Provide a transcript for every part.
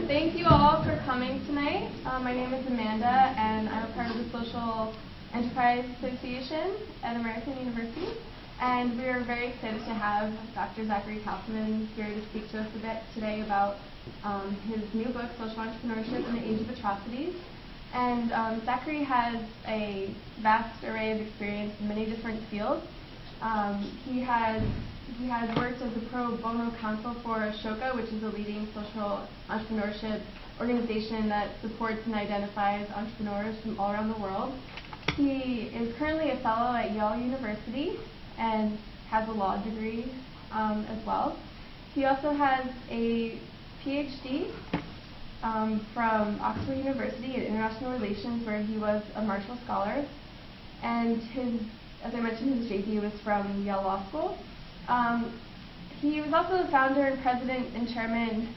Thank you all for coming tonight. My name is Amanda, and I'm a part of the Social Enterprise Association at American University. And we are very excited to have Dr. Zachary Kaufman here to speak to us a bit today about his new book, Social Entrepreneurship in the Age of Atrocities. And Zachary has a vast array of experience in many different fields. He has worked as a pro bono counsel for Ashoka, which is a leading social entrepreneurship organization that supports and identifies entrepreneurs from all around the world. He is currently a fellow at Yale University and has a law degree as well. He also has a PhD from Oxford University in International Relations, where he was a Marshall Scholar. And as I mentioned, his JD was from Yale Law School. He was also the founder and president and chairman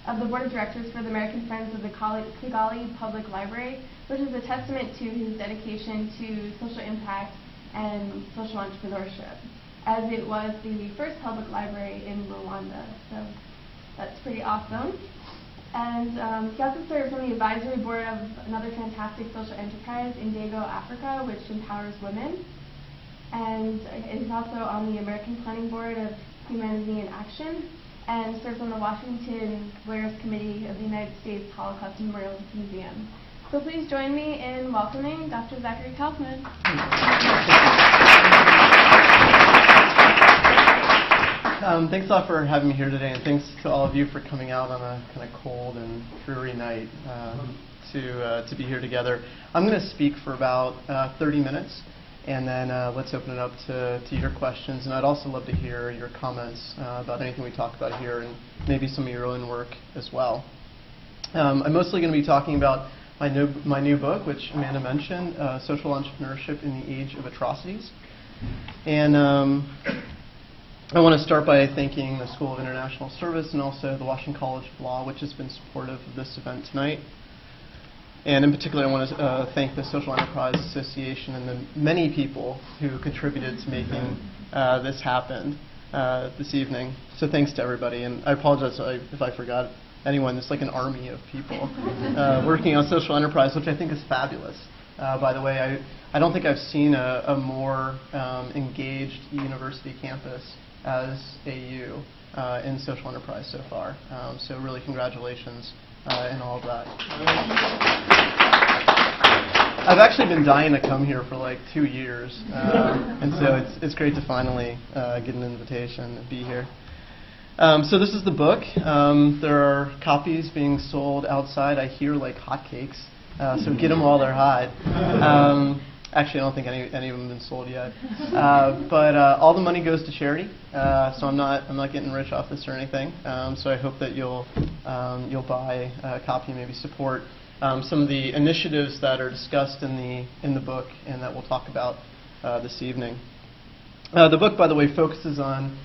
of the board of directors for the American Friends of the Kigali Public Library, which is a testament to his dedication to social impact and social entrepreneurship, as it was the first public library in Rwanda. So that's pretty awesome. And he also serves on the advisory board of another fantastic social enterprise, Indigo Africa, which empowers women. And is also on the American Planning Board of Humanity in Action, and serves on the Washington Lawyers Committee of the United States Holocaust Memorial Museum. So please join me in welcoming Dr. Zachary Kaufman. Thanks a lot for having me here today, and thanks to all of you for coming out on a kind of cold and dreary night to be here together. I'm going to speak for about 30 minutes. And then let's open it up to your questions. And I'd also love to hear your comments about anything we talk about here, and maybe some of your own work as well. I'm mostly going to be talking about my new book, which Amanda mentioned, Social Entrepreneurship in the Age of Atrocities. And I want to start by thanking the School of International Service and also the Washington College of Law, which has been supportive of this event tonight. And in particular, I want to thank the Social Enterprise Association and the many people who contributed to making this happen this evening. So thanks to everybody. And I apologize if I forgot anyone. There's like an army of people working on social enterprise, which I think is fabulous. By the way, I don't think I've seen a more engaged university campus as AU in social enterprise so far. So really congratulations. And all of that. I've actually been dying to come here for like 2 years, and so it's great to finally get an invitation and be here. So this is the book. There are copies being sold outside, I hear, like hotcakes, so get them while they're hot. Actually, I don't think any of them have been sold yet. But all the money goes to charity, so I'm not getting rich off this or anything. So I hope that you'll buy a copy and maybe support some of the initiatives that are discussed in the book and that we'll talk about this evening. The book, by the way, focuses on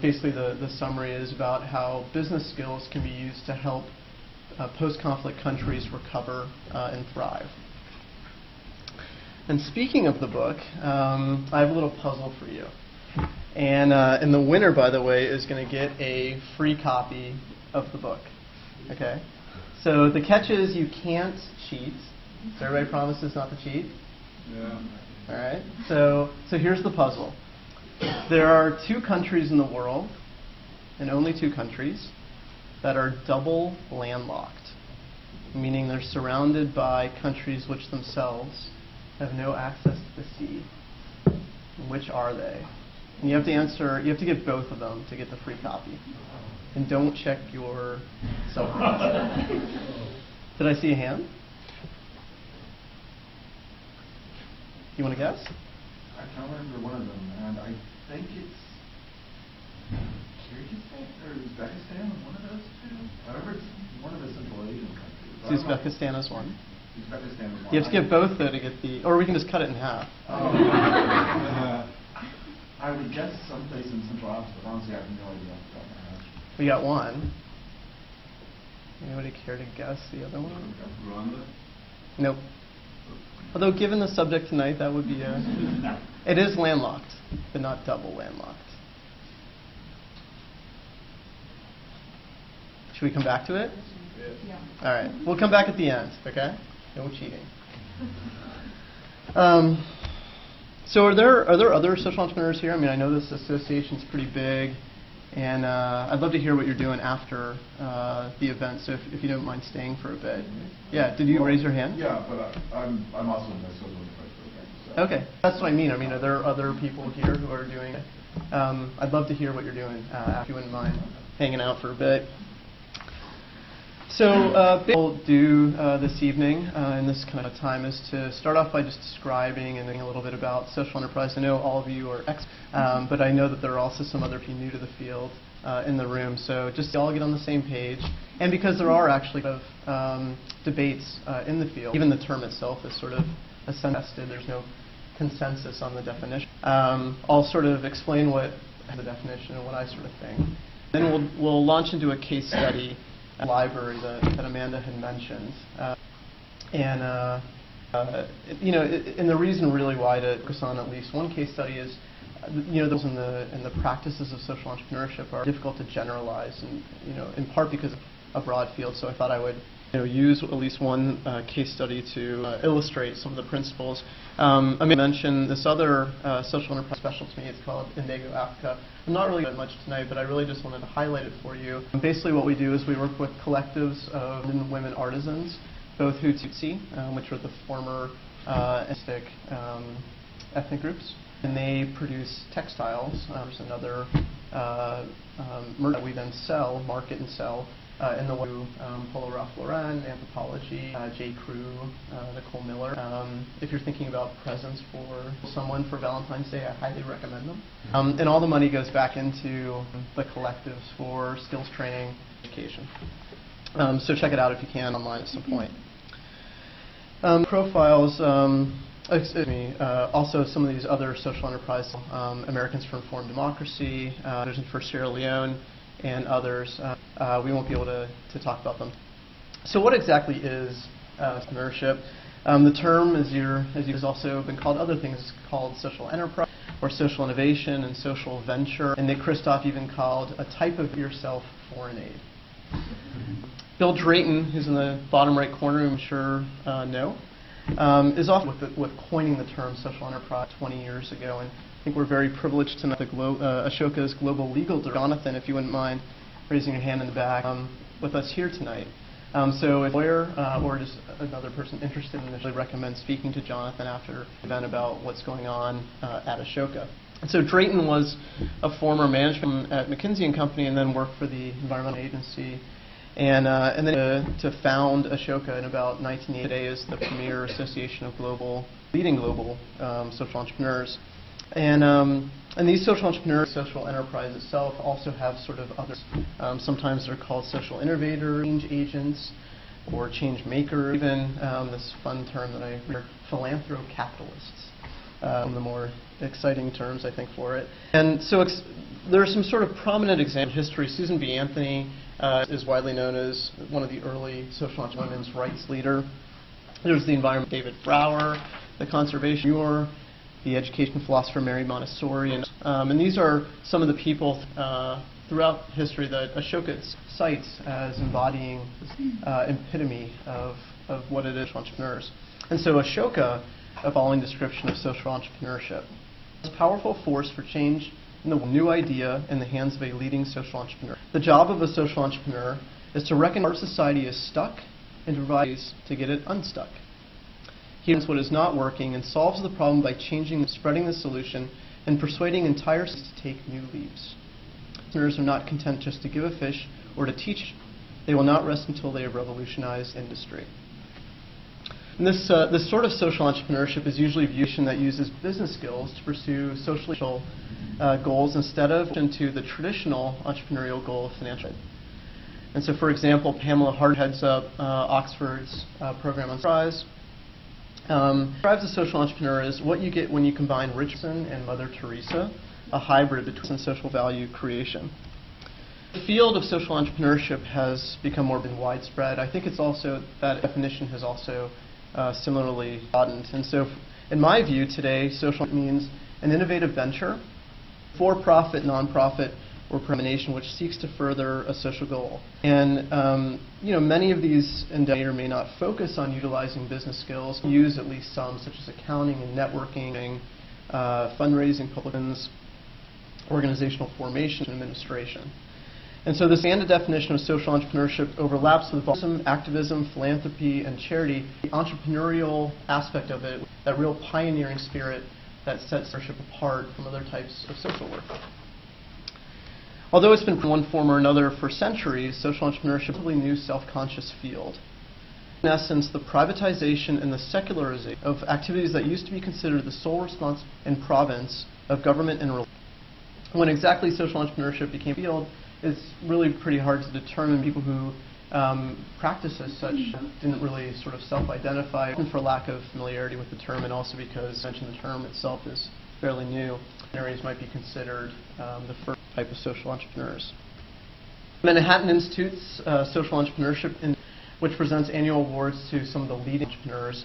basically the summary is about how business skills can be used to help post-conflict countries recover and thrive. And speaking of the book, I have a little puzzle for you. And the winner, by the way, is going to get a free copy of the book. Okay? So the catch is you can't cheat. So everybody promises not to cheat? Yeah. All right. So here's the puzzle. There are 2 countries in the world, and only 2 countries, that are double landlocked, meaning they're surrounded by countries which themselves have no access to the sea. Which are they? And you have to get both of them to get the free copy. And don't check your cell phone. Did I see a hand? You want to guess? I can't remember one of them, and I think it's Kyrgyzstan or Uzbekistan, one of those 2. I remember it's one of the Central Asian countries. Uzbekistan is one. Uzbekistan is one. You have to get both, though, to get the... Or we can just cut it in half. I would guess someplace in Central Africa, but honestly I have no idea off the top of my head. We got one. Anybody care to guess the other one? Rwanda? Nope. Although given the subject tonight, that would be It is landlocked, but not double landlocked. Should we come back to it? Yeah. All right. We'll come back at the end, okay? No cheating. So are there other social entrepreneurs here? I mean, I know this association's pretty big, and I'd love to hear what you're doing after the event, so if you don't mind staying for a bit. Yeah, did you raise your hand? Yeah, but I'm also in the social enterprise program. So. Okay, that's what I mean. I mean, are there other people here who are doing it? I'd love to hear what you're doing, if you wouldn't mind hanging out for a bit. So what we'll do this evening in this kind of time is to start off by just describing and a little bit about social enterprise. I know all of you are experts, but I know that there are also some other people new to the field in the room. So just all get on the same page. And because there are actually debates in the field, even the term itself is sort of contested. There's no consensus on the definition. I'll sort of explain what the definition and what I sort of think. Then we'll launch into a case study library that Amanda had mentioned, and the reason really why to focus on at least one case study is, those in the practices of social entrepreneurship are difficult to generalize, and in part because of a broad field. So I thought I would use at least one case study to illustrate some of the principles. I mentioned this other social enterprise special to me. It's called Indigo Africa. I'm not really going to much tonight, but I really just wanted to highlight it for you. Basically what we do is we work with collectives of men and women artisans, both Hutu, which are the former ethnic groups, and they produce textiles and other merch that we then market and sell in the way Polo Ralph Lauren, Anthropology, J. Crew, Nicole Miller. If you're thinking about presents for someone for Valentine's Day, I highly recommend them. And all the money goes back into the collectives for skills training, education. So check it out if you can online at some point. Profiles. Also some of these other social enterprise, Americans for Informed Democracy, there's for Sierra Leone, and others. We won't be able to talk about them. So what exactly is entrepreneurship? The term, has also been called other things, called social enterprise, or social innovation, and social venture. And Nick Kristof even called a type of yourself foreign aid. Bill Drayton, who's in the bottom right corner, I'm sure know, is often with coining the term social enterprise 20 years ago. And I think we're very privileged to know Ashoka's global legal director, Jonathan, if you wouldn't mind raising your hand in the back, with us here tonight. So if a lawyer or just another person interested in this, I recommend speaking to Jonathan after the event about what's going on at Ashoka. And so Drayton was a former management at McKinsey & Company and then worked for the Environmental Agency. And then to found Ashoka in about 1980. Today is the premier association of leading global social entrepreneurs. And these social entrepreneurs, social enterprise itself, also have sort of others. Sometimes they're called social innovators, change agents, or change makers. Even this fun term that I hear, philanthrocapitalists. One of the more exciting terms, I think, for it. And so there are some sort of prominent examples in history. Susan B. Anthony is widely known as one of the early social women's rights leader. There's the environment, David Brower, the conservation Muir, the education philosopher Mary Montessori, and these are some of the people throughout history that Ashoka cites as embodying epitome of what it is for entrepreneurs. And so Ashoka, a following description of social entrepreneurship, is a powerful force for change in the new idea in the hands of a leading social entrepreneur. The job of a social entrepreneur is to recognize our society is stuck and to provide ways to get it unstuck. He learns what is not working and solves the problem by spreading the solution and persuading entire cities to take new leaps. Entrepreneurs are not content just to give a fish or to teach. They will not rest until they have revolutionized industry. And this sort of social entrepreneurship is usually viewed that uses business skills to pursue social goals instead of into the traditional entrepreneurial goal of financial. And so, for example, Pamela Hart heads up Oxford's program on enterprise. Describes a social entrepreneur as what you get when you combine Richardson and Mother Teresa, a hybrid between social value creation. The field of social entrepreneurship has become more widespread. I think it's also that definition has also similarly broadened. And so, in my view, today, social means an innovative venture, for-profit, nonprofit, or combination which seeks to further a social goal. And many of these endeavors may or may not focus on utilizing business skills, use at least some, such as accounting and networking, fundraising, public relations, organizational formation, and administration. And so this standard definition of social entrepreneurship overlaps with volunteerism, activism, philanthropy, and charity. The entrepreneurial aspect of it, that real pioneering spirit that sets entrepreneurship apart from other types of social work. Although it's been in one form or another for centuries, social entrepreneurship is a relatively new self-conscious field. In essence, the privatization and the secularization of activities that used to be considered the sole response and province of government and religion. When exactly social entrepreneurship became a field, it's really pretty hard to determine. People who practice as such didn't really sort of self-identify, for lack of familiarity with the term, and also because I mentioned the term itself is fairly new. Areas might be considered the first type of social entrepreneurs. Manhattan Institute's Social Entrepreneurship, which presents annual awards to some of the leading entrepreneurs,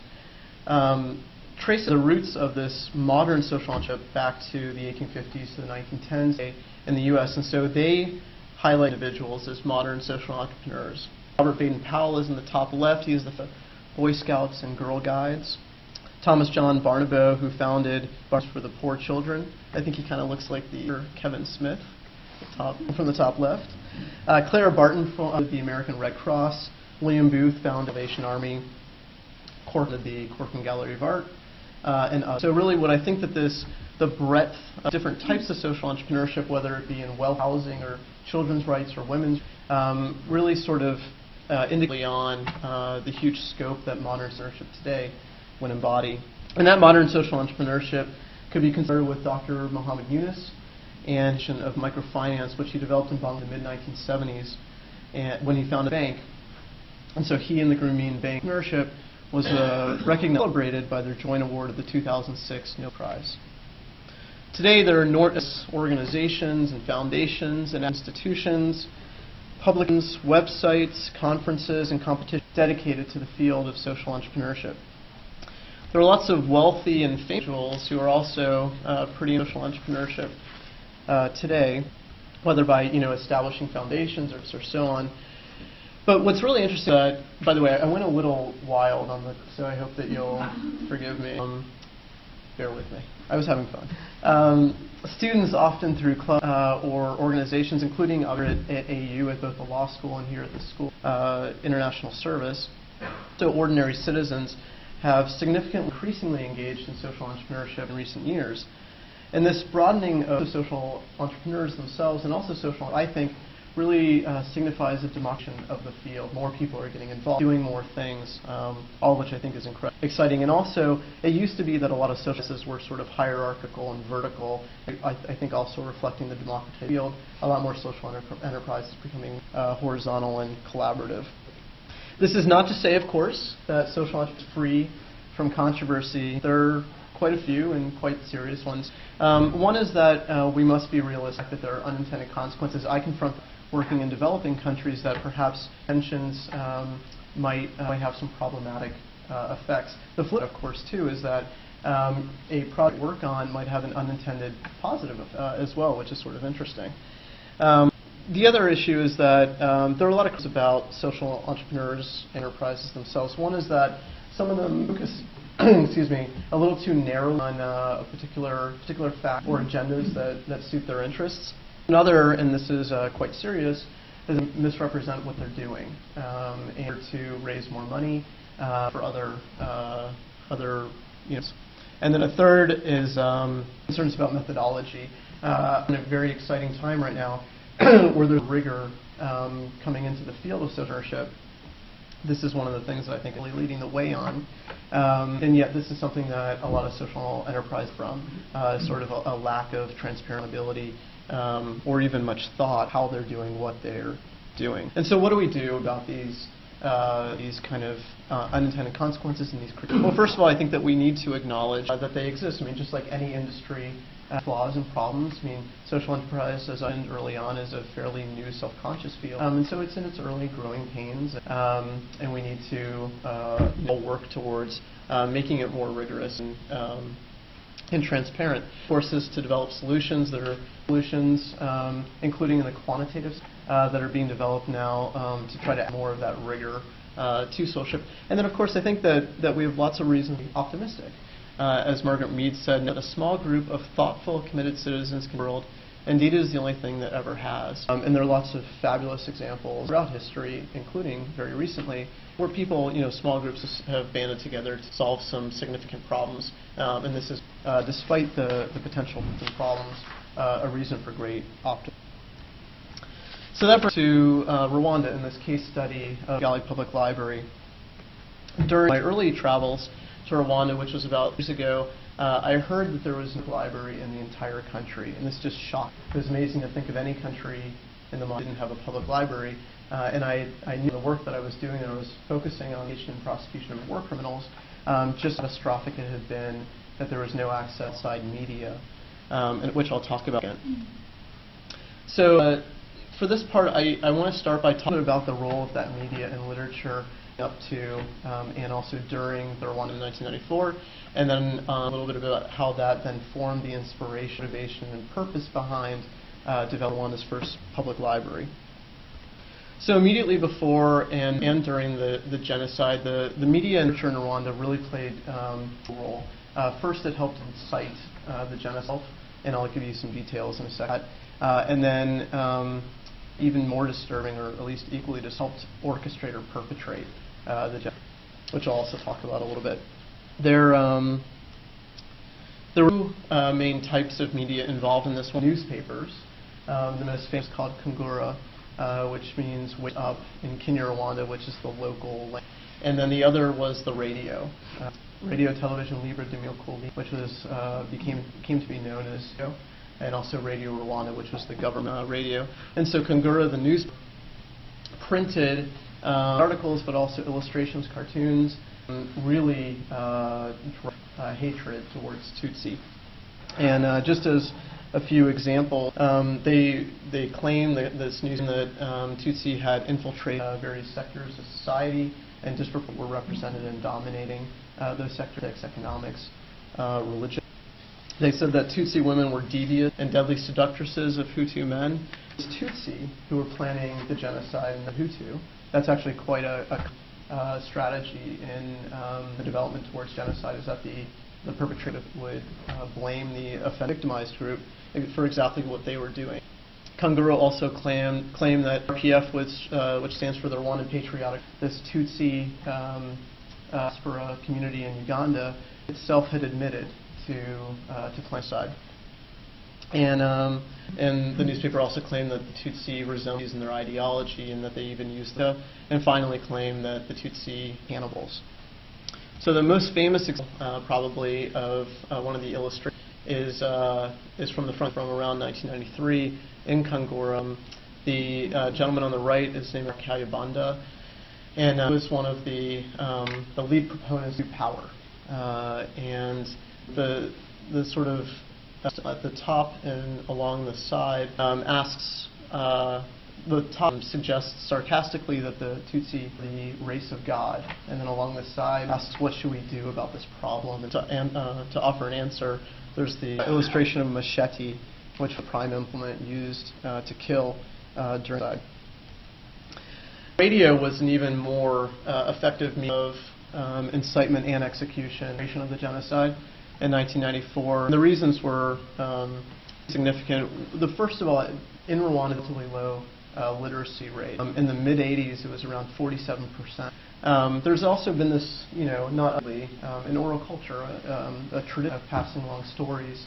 traces the roots of this modern social entrepreneurship back to the 1850s to the 1910s in the U.S., and so they highlight individuals as modern social entrepreneurs. Robert Baden-Powell is in the top left. He is the Boy Scouts and Girl Guides. Thomas John Barnaboe, who founded Bars for the Poor Children. I think he kind of looks like the Kevin Smith from the top left. Clara Barton founded the American Red Cross. William Booth founded the Salvation Army. Corcoran, the Corcoran Gallery of Art. And so really what I think that the breadth of different types of social entrepreneurship, whether it be in wealth, housing, or children's rights, or women's, really sort of indicate on the huge scope that modern entrepreneurship today would embody. And that modern social entrepreneurship could be considered with Dr. Muhammad Yunus and of microfinance, which he developed in Bangladesh in the mid-1970s and when he founded a bank. And so he and the Grameen Bank entrepreneurship was recognized, celebrated by their joint award of the 2006 Nobel Prize. Today, there are numerous organizations and foundations and institutions, publications, websites, conferences, and competitions dedicated to the field of social entrepreneurship. There are lots of wealthy and famous individuals who are also pretty social entrepreneurship today, whether by establishing foundations or so on. But what's really interesting, by the way, I went a little wild on this, so I hope that you'll forgive me. Bear with me. I was having fun. Students often through clubs or organizations, including other at AU, at both the law school and here at the school, international service, so ordinary citizens have significantly increasingly engaged in social entrepreneurship in recent years. And this broadening of social entrepreneurs themselves and also social, I think, really signifies a democratization of the field. More people are getting involved, doing more things, all of which I think is incredibly exciting. And also, it used to be that a lot of social sciences were sort of hierarchical and vertical. I think also reflecting the democratization field, a lot more social enterprise is becoming horizontal and collaborative. This is not to say, of course, that social entrepreneurship is free from controversy. There are quite a few and quite serious ones. One is that we must be realistic that there are unintended consequences. I confront working in developing countries that perhaps tensions might have some problematic effects. The flip, of course, too, is that a project work on might have an unintended positive as well, which is sort of interesting. The other issue is that there are a lot of questions about social entrepreneurs' enterprises themselves. One is that some of them focus excuse me, a little too narrow on a particular fact or agendas that suit their interests. Another, and this is quite serious, is misrepresent what they're doing in order to raise more money for other units. And then a third is concerns about methodology. In a very exciting time right now, where there's rigor coming into the field of social entrepreneurship. This is one of the things that I think is really leading the way on. And yet this is something that a lot of social enterprise sort of a lack of transparency or even much thought how they're doing what they're doing. And so what do we do about these kind of unintended consequences and these critiques? Well, first of all, I think that we need to acknowledge that they exist. I mean, just like any industry, flaws and problems. I mean, social enterprise, as I mentioned early on, is a fairly new self-conscious field. And so it's in its early growing pains. And we need to work towards making it more rigorous and and transparent. Forces to develop solutions that are solutions, including in the quantitative that are being developed now to try to add more of that rigor to social. And then, of course, I think that we have lots of reason to be optimistic. As Margaret Mead said, that a small group of thoughtful, committed citizens can world. Indeed, it is the only thing that ever has. And there are lots of fabulous examples throughout history, including very recently, where people, small groups have banded together to solve some significant problems. And this is, despite the potential problems, a reason for great optimism. So that brings us to Rwanda in this case study of Kigali Public Library. During my early travels to Rwanda, which was about years ago, I heard that there was no library in the entire country, and this just shocked me. It was amazing to think of any country in the world that didn't have a public library, and I knew the work that I was doing, and I was focusing on the prosecution of war criminals, just catastrophic it had been that there was no access outside media, which I'll talk about again. So for this part, I want to start by talking about the role of that media and literature up to and also during the Rwanda in 1994, and then a little bit about how that then formed the inspiration, motivation, and purpose behind developing Rwanda's first public library. So immediately before and during the genocide, the media and literature in Rwanda really played a role. First, it helped incite the genocide, and I'll give you some details in a second. And then even more disturbing, or at least equally just helped orchestrate or perpetrate the genocide, which I'll also talk about a little bit. There were two main types of media involved in this one. Newspapers, the most famous called Kungura, which means wake up in Kinyarwanda, which is the local language. And then the other was the radio. Radio Television Libre de Milkuli, which was came to be known as, and also Radio Rwanda, which was the government radio. And so Kungura, the news, printed articles, but also illustrations, cartoons, really hatred towards Tutsi. And just as a few examples, they claim that this news that Tutsi had infiltrated various sectors of society and disproportionately were represented in dominating those sectors, economics, religion. They said that Tutsi women were devious and deadly seductresses of Hutu men. It's Tutsi who were planning the genocide in the Hutu. That's actually quite a strategy in the development towards genocide, is that the perpetrator would blame the victimized group for exactly what they were doing. Kungura also claimed that RPF, which stands for the Rwandan Patriotic, this Tutsi diaspora community in Uganda, itself had admitted to genocide. And the newspaper also claimed that the Tutsi resembled in their ideology, and that they even used and finally claimed that the Tutsi cannibals. So the most famous example, probably, of one of the illustrations is from around 1993 in Kangura. The gentleman on the right is named Kayibanda, and he was one of the lead proponents of power. And the sort of at the top and along the side asks, the top suggests sarcastically that the Tutsi are the race of God, and then along the side asks, what should we do about this problem? And to offer an answer, there's the illustration of a machete, which the prime implement used to kill during the genocide. Radio was an even more effective means of incitement and execution of the genocide in 1994. And the reasons were significant. First of all, in Rwanda, relatively low literacy rate. In the mid-'80s, it was around 47%. There's also been this, not only in oral culture, a tradition of passing along stories.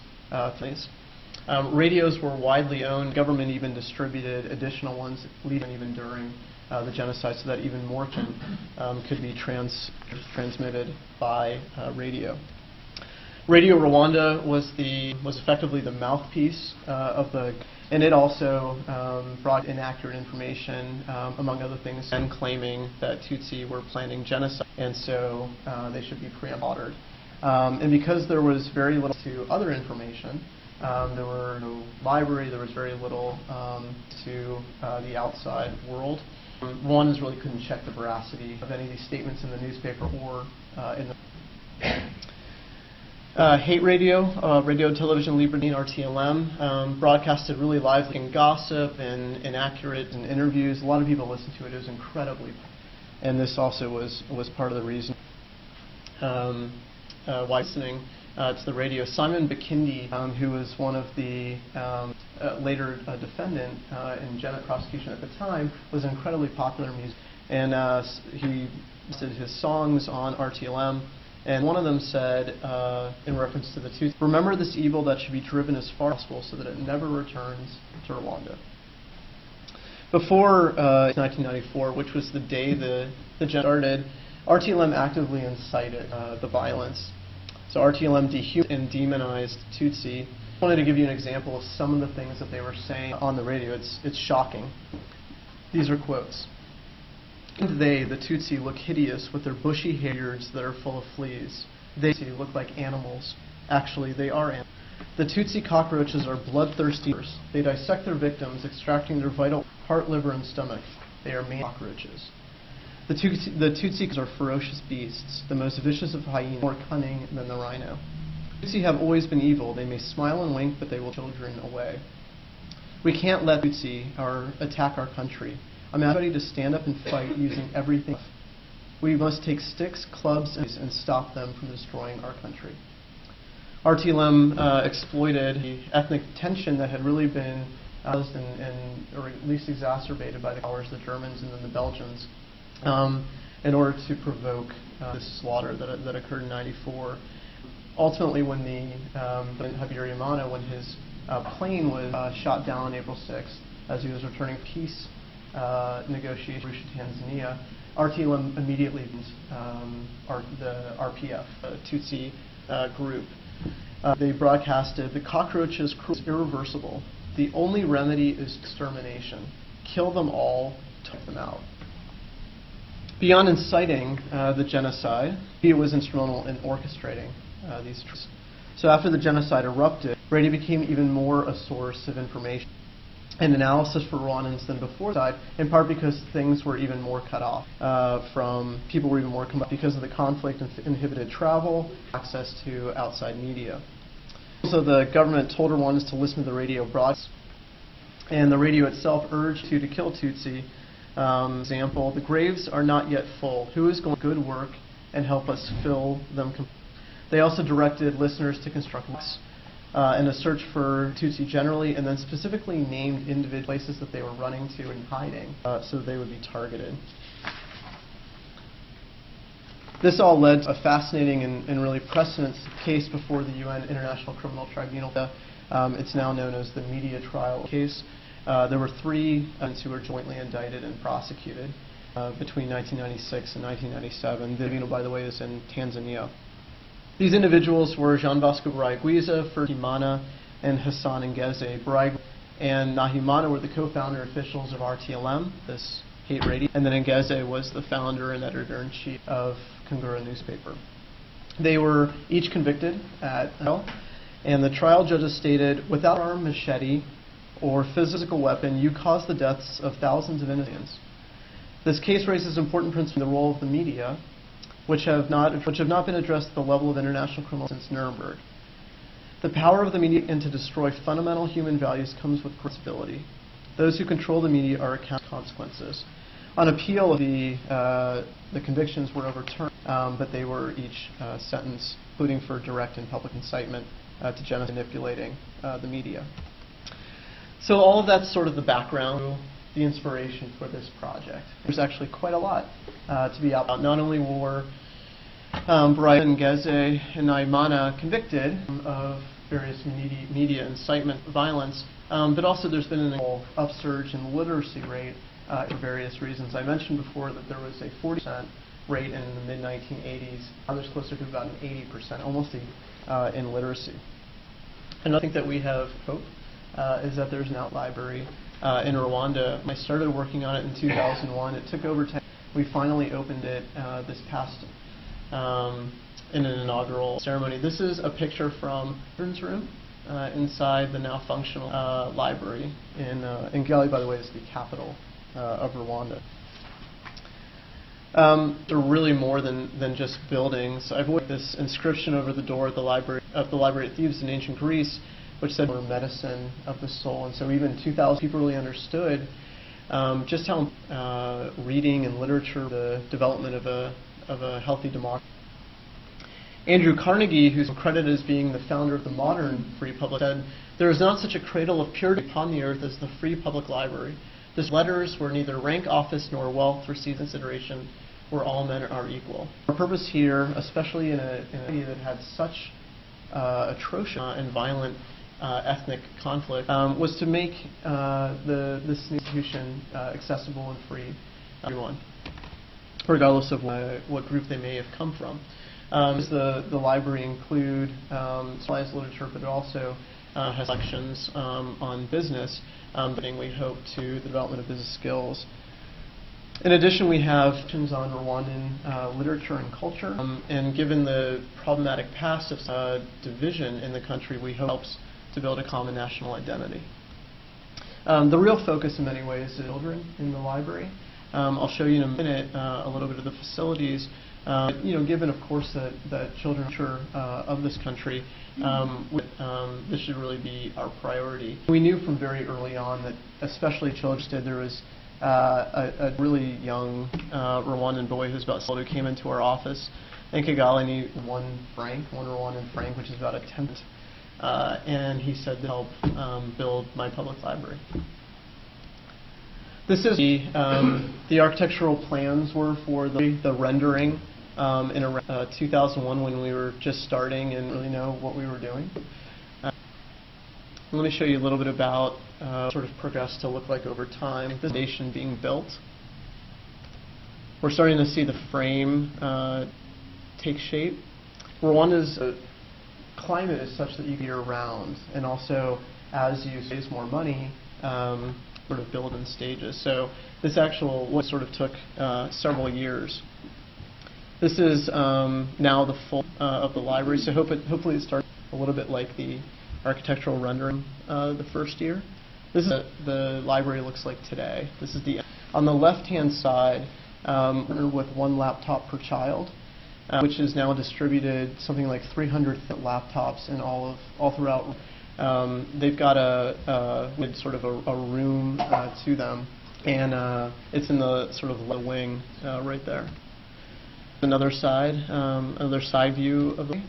Radios were widely owned. The government even distributed additional ones, leading even during the genocide, so that even more could be transmitted by radio. Radio Rwanda was effectively the mouthpiece of and it also brought inaccurate information, among other things, and claiming that Tutsi were planning genocide, and so they should be pre-slaughtered. And because there was very little to other information, there were no library, there was very little to the outside world. Rwandans really couldn't check the veracity of any of these statements in the newspaper or in the Hate radio, radio, television, liberty, RTLM, broadcasted really lively and gossip and inaccurate and interviews. A lot of people listened to it. It was incredibly, and this also was part of the reason why listening to the radio. Simon Bikindi, who was one of the later defendant in Jenna prosecution at the time, was an incredibly popular musician, and he listed his songs on RTLM. And one of them said, in reference to the Tutsi, "Remember this evil that should be driven as far as possible so that it never returns to Rwanda." Before 1994, which was the day the Gen started, RTLM actively incited the violence. So RTLM dehumanized and demonized Tutsi. I wanted to give you an example of some of the things that they were saying on the radio. It's shocking. These are quotes. "They, the Tutsi, look hideous with their bushy hairs that are full of fleas. They look like animals. Actually, they are animals. The Tutsi cockroaches are bloodthirsty. They dissect their victims, extracting their vital heart, liver, and stomach. They are main cockroaches. The Tutsis are ferocious beasts, the most vicious of hyenas, more cunning than the rhino. The Tutsi have always been evil. They may smile and wink, but they will children away. We can't let Tutsi attack our country. I'm ready to stand up and fight using everything. We must take sticks, clubs, and stop them from destroying our country." RTLM exploited the ethnic tension that had really been caused or at least exacerbated by the powers, the Germans and then the Belgians, in order to provoke this slaughter that occurred in '94. Ultimately, when Habyarimana, when his plane was shot down on April 6th as he was returning peace negotiation in Tanzania, RTLM immediately the RPF, Tutsi group. They broadcasted, "The cockroaches' cruelty is irreversible. The only remedy is extermination. Kill them all, take them out." Beyond inciting the genocide, it was instrumental in orchestrating these. So after the genocide erupted, radio became even more a source of information and analysis for Rwandans than before that, in part because things were even more cut off people were even more because of the conflict and inhibited travel, access to outside media. Also, the government told Rwandans to listen to the radio broadcasts, and the radio itself urged to kill Tutsi. Example, "The graves are not yet full. Who is going to do good work and help us fill them?" They also directed listeners to construct in a search for Tutsi generally, and then specifically named individual places that they were running to and hiding, so they would be targeted. This all led to a fascinating and really precedent case before the UN International Criminal Tribunal. It's now known as the media trial case. There were 3 who were jointly indicted and prosecuted between 1996 and 1997. The tribunal, by the way, is in Tanzania. These individuals were Jean Bosco Barayagwiza, Nahimana, and Hassan Ngeze. Barayagwiza and Nahimana were the co-founder officials of RTLM, this hate radio, and then Ngeze was the founder and editor-in-chief of Kungura newspaper. They were each convicted at trial, and the trial judges stated, "Without arm, machete, or physical weapon, you caused the deaths of thousands of innocents. This case raises important principles in the role of the media, which have not been addressed at the level of international criminal since Nuremberg. The power of the media and to destroy fundamental human values comes with responsibility. Those who control the media are accountable for consequences." On appeal, the convictions were overturned, but they were each sentenced, including for direct and public incitement to genocide, manipulating the media. So all of that's sort of the background, the inspiration for this project. There's actually quite a lot to be out about. Not only were Brian Ngeze and Nahimana convicted of various media incitement violence, but also there's been an upsurge in the literacy rate for various reasons. I mentioned before that there was a 40% rate in the mid-1980s. Now there's closer to about an 80%, almost in literacy. And I think that we have hope is that there's an out library in Rwanda. I started working on it in 2001. It took over 10. We finally opened it this past in an inaugural ceremony. This is a picture from the children's room inside the now functional library in Kigali, by the way, is the capital of Rwanda. They're really more than just buildings. I've avoided this inscription over the door of the library at Thebes in ancient Greece, which said we're medicine of the soul. And so even 2,000 people really understood just how reading and literature, the development of a healthy democracy. Andrew Carnegie, who's credited as being the founder of the modern free public, said, "There is not such a cradle of purity upon the earth as the free public library. This letters where neither rank, office, nor wealth receive consideration, where all men are equal." Our purpose here, especially in a city that had such atrocious and violent ethnic conflict, was to make this institution accessible and free to everyone, regardless of what group they may have come from. The library include specialized literature, but it also has sections on business, bringing, we hope, to the development of business skills. In addition, we have sections on Rwandan literature and culture, and given the problematic past of division in the country, we hope helps to build a common national identity. The real focus in many ways is children in the library. I'll show you in a minute a little bit of the facilities. Given, of course, that children of this country, this should really be our priority. We knew from very early on that, especially children, there was a really young Rwandan boy who's about 12 who came into our office in Kigali, and one Rwandan franc, which is about a tenth, and he said to help build my public library. This is the architectural plans were for the rendering in around 2001 when we were just starting and really know what we were doing. Let me show you a little bit about sort of progressed to look like over time. The nation being built. We're starting to see the frame take shape. Rwanda's climate is such that you can year round, and also as you raise more money, sort of build in stages. So this what sort of took several years. This is now the full of the library. So hopefully it starts a little bit like the architectural rendering the first year. This is what the library looks like today. This is on the left-hand side, with one laptop per child, which is now distributed something like 300 laptops in all throughout. They've got sort of a room to them, and it's in the sort of low wing right there. Another side view of the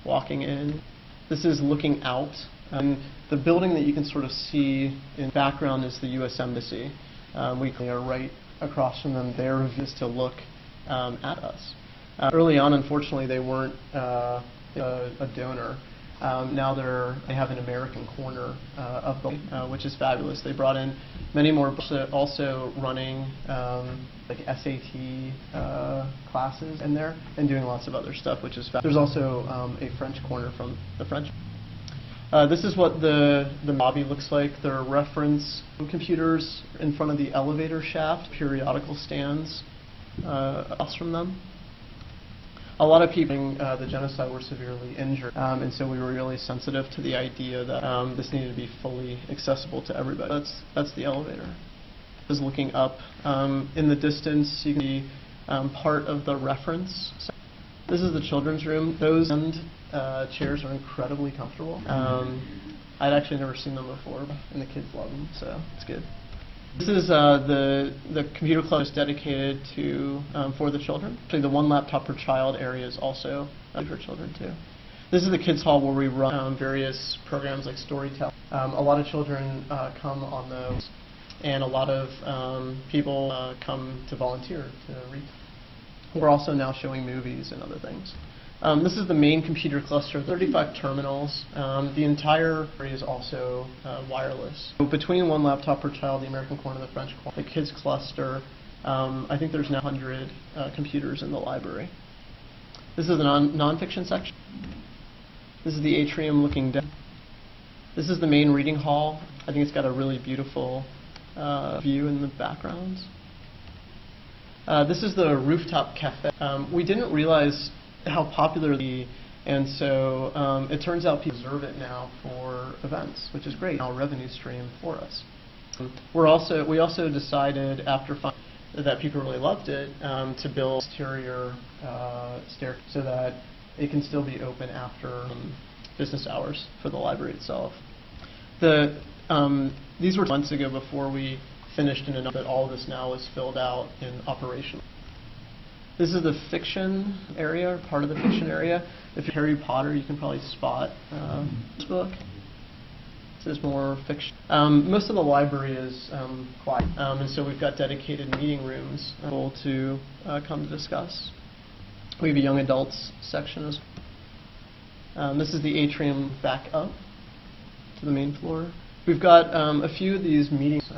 walking in. This is looking out, and the building that you can sort of see in the background is the U.S. Embassy. We are right across from them. Their view is to look at us. Early on, unfortunately, they weren't a donor. Now they have an American corner of the which is fabulous. They brought in many more books, also running like SAT classes in there and doing lots of other stuff, which is fabulous. There's also a French corner from the French. This is what the lobby looks like. There are reference computers in front of the elevator shaft, periodical stands across from them. A lot of people in the genocide were severely injured, and so we were really sensitive to the idea that this needed to be fully accessible to everybody. That's the elevator. Is looking up. In the distance, you can see part of the reference. This is the children's room. Those chairs are incredibly comfortable. I'd actually never seen them before, and the kids love them, so it's good. This is the computer club is dedicated to for the children. Actually, the one laptop per child area is also for children too. This is the kids hall where we run various programs like storytelling. A lot of children come on those, and a lot of people come to volunteer to read. We're also now showing movies and other things. This is the main computer cluster, 35 terminals. The entire area is also wireless. So between one laptop per child, the American corner, the French corner, the kids cluster, I think there's now 100 computers in the library. This is the nonfiction section. This is the atrium looking down. This is the main reading hall. I think it's got a really beautiful view in the background. This is the rooftop cafe. We didn't realize how popular and so it turns out people reserve it now for events, which is great. Now a revenue stream for us. We also decided after that people really loved it, to build exterior stair so that it can still be open after business hours for the library itself. These were months ago before we finished in enough that all of this now is filled out in operation. This is the fiction area, or part of the fiction area. If you're Harry Potter, you can probably spot this book. This is more fiction. Most of the library is quiet, and so we've got dedicated meeting rooms to come to discuss. We have a young adults section as well. This is the atrium back up to the main floor. We've got a few of these meetings.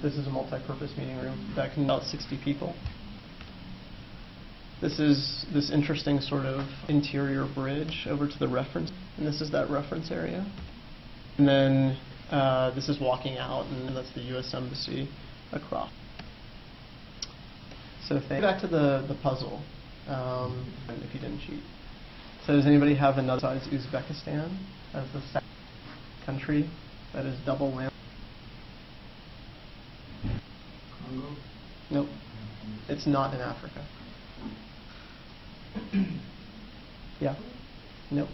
This is a multi-purpose meeting room that can about 60 people. This is this interesting sort of interior bridge over to the reference, and this is that reference area. And then this is walking out, and that's the U.S. Embassy across. So back to the puzzle, if you didn't cheat. So does anybody have another besides Uzbekistan as the second country that is double land? Congo? Nope. It's not in Africa. Yeah. Nope.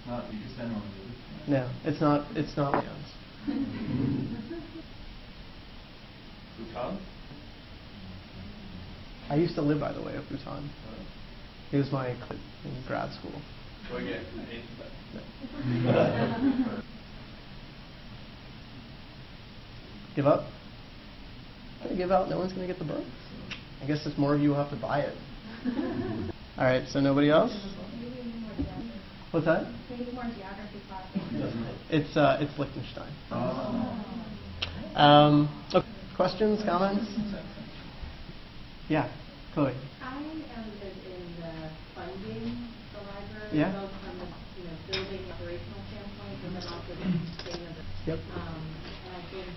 Not Uzbekistan or No, it's not. It's not lands. Bhutan? I used to live, by the way, at Bhutan. It was my in grad school. So again, Give up? Give out. No one's going to get the book. I guess it's more of you will have to buy it. All right. So nobody else? What's that? It's Liechtenstein. Okay. Questions, comments? Yeah, Chloe. I am in the funding the library, Yeah. both from the building operational standpoint, but then also the sustainability. Yep. And I think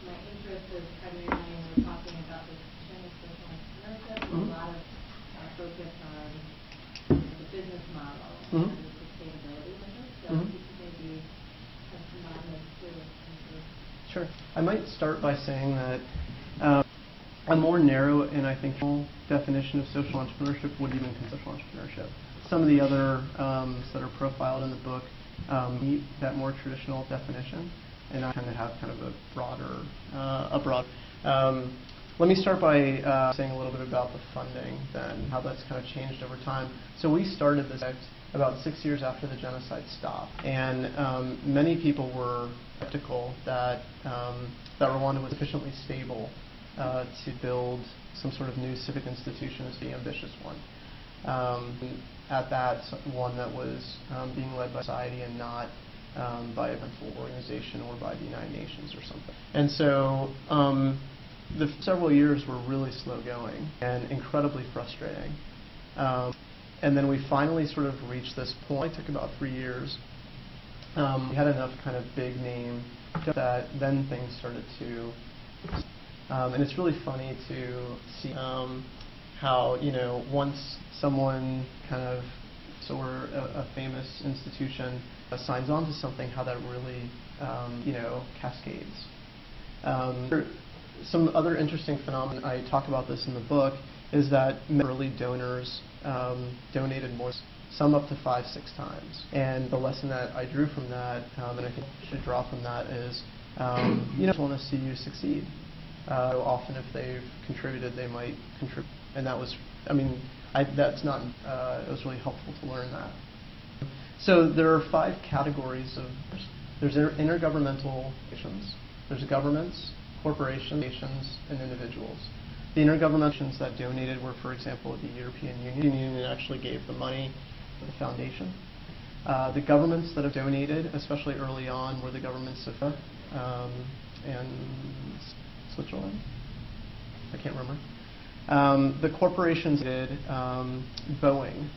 my interest is primarily when we're talking about this social entrepreneurship, there's a lot of focus on the business model and the sustainability with it. So if you could maybe have some on those too. Sure. I might start by saying that a more narrow and I think definition of social entrepreneurship would even consider social entrepreneurship. Some of the other that are profiled in the book meet that more traditional definition, and I tend to have kind of a broad. Let me start by saying a little bit about the funding, then how that's kind of changed over time. So we started this about 6 years after the genocide stopped, and many people were skeptical that Rwanda was sufficiently stable to build some sort of new civic institution as the ambitious one. At that, one that was being led by society and not by a central organization or by the United Nations or something. And so the several years were really slow going and incredibly frustrating. And then we finally sort of reached this point. It took about 3 years. We had enough kind of big name that then things started to and it's really funny to see how, once someone kind of, or a famous institution signs on to something, how that really, cascades. Some other interesting phenomenon, I talk about this in the book, is that early donors donated more, some up to 5-6 times. And the lesson that I drew from that, and I think you should draw from that, is just want to see you succeed. Often if they've contributed, they might contribute. And that was, that's not, it was really helpful to learn that. So there are 5 categories of, there's intergovernmental nations, there's governments, corporations, nations, and individuals. The intergovernmentals that donated were, for example, the European Union. The Union actually gave the money to the foundation. The governments that have donated, especially early on, were the governments of and Switzerland. I can't remember. The corporations did Boeing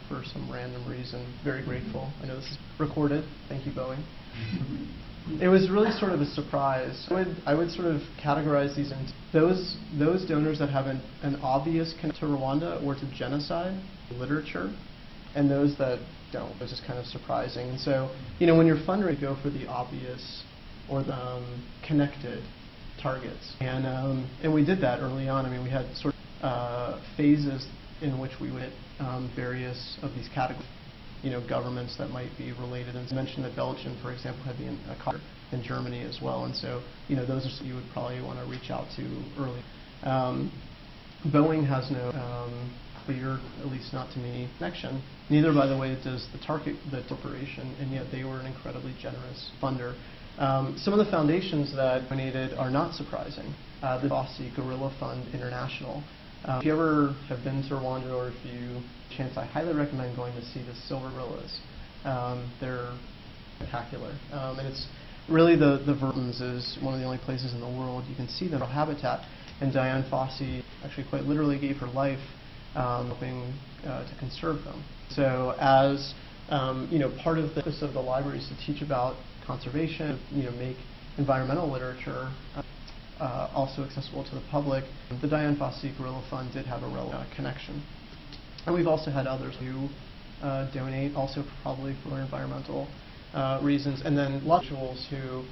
for some random reason. Very grateful. I know this is recorded. Thank you, Boeing. It was really sort of a surprise. I would sort of categorize these into those donors that have an obvious connection to Rwanda or to genocide, literature, and those that don't. It was just kind of surprising. And so, when you're fundraising, go for the obvious or the connected targets. And we did that early on. I mean, we had sort of phases in which we would hit various of these categories. Governments that might be related. And I mentioned that Belgium, for example, had been a car in Germany as well. And so, those are some you would probably want to reach out to early. Boeing has no clear, at least not to me, connection. Neither, by the way, does the corporation, and yet they were an incredibly generous funder. Some of the foundations that donated are not surprising. The Fosse Gorilla Fund International. If you ever have been to Rwanda, or if you chance, I highly recommend going to see the silver gorillas. They're spectacular, and it's really the Verdens is one of the only places in the world you can see their habitat. And Diane Fosse actually quite literally gave her life helping to conserve them. So as part of the purpose of the library is to teach about conservation, make environmental literature also accessible to the public. The Diane Fosse Gorilla Fund did have a real connection. And we've also had others who donate, also probably for environmental reasons. And then lots of individuals who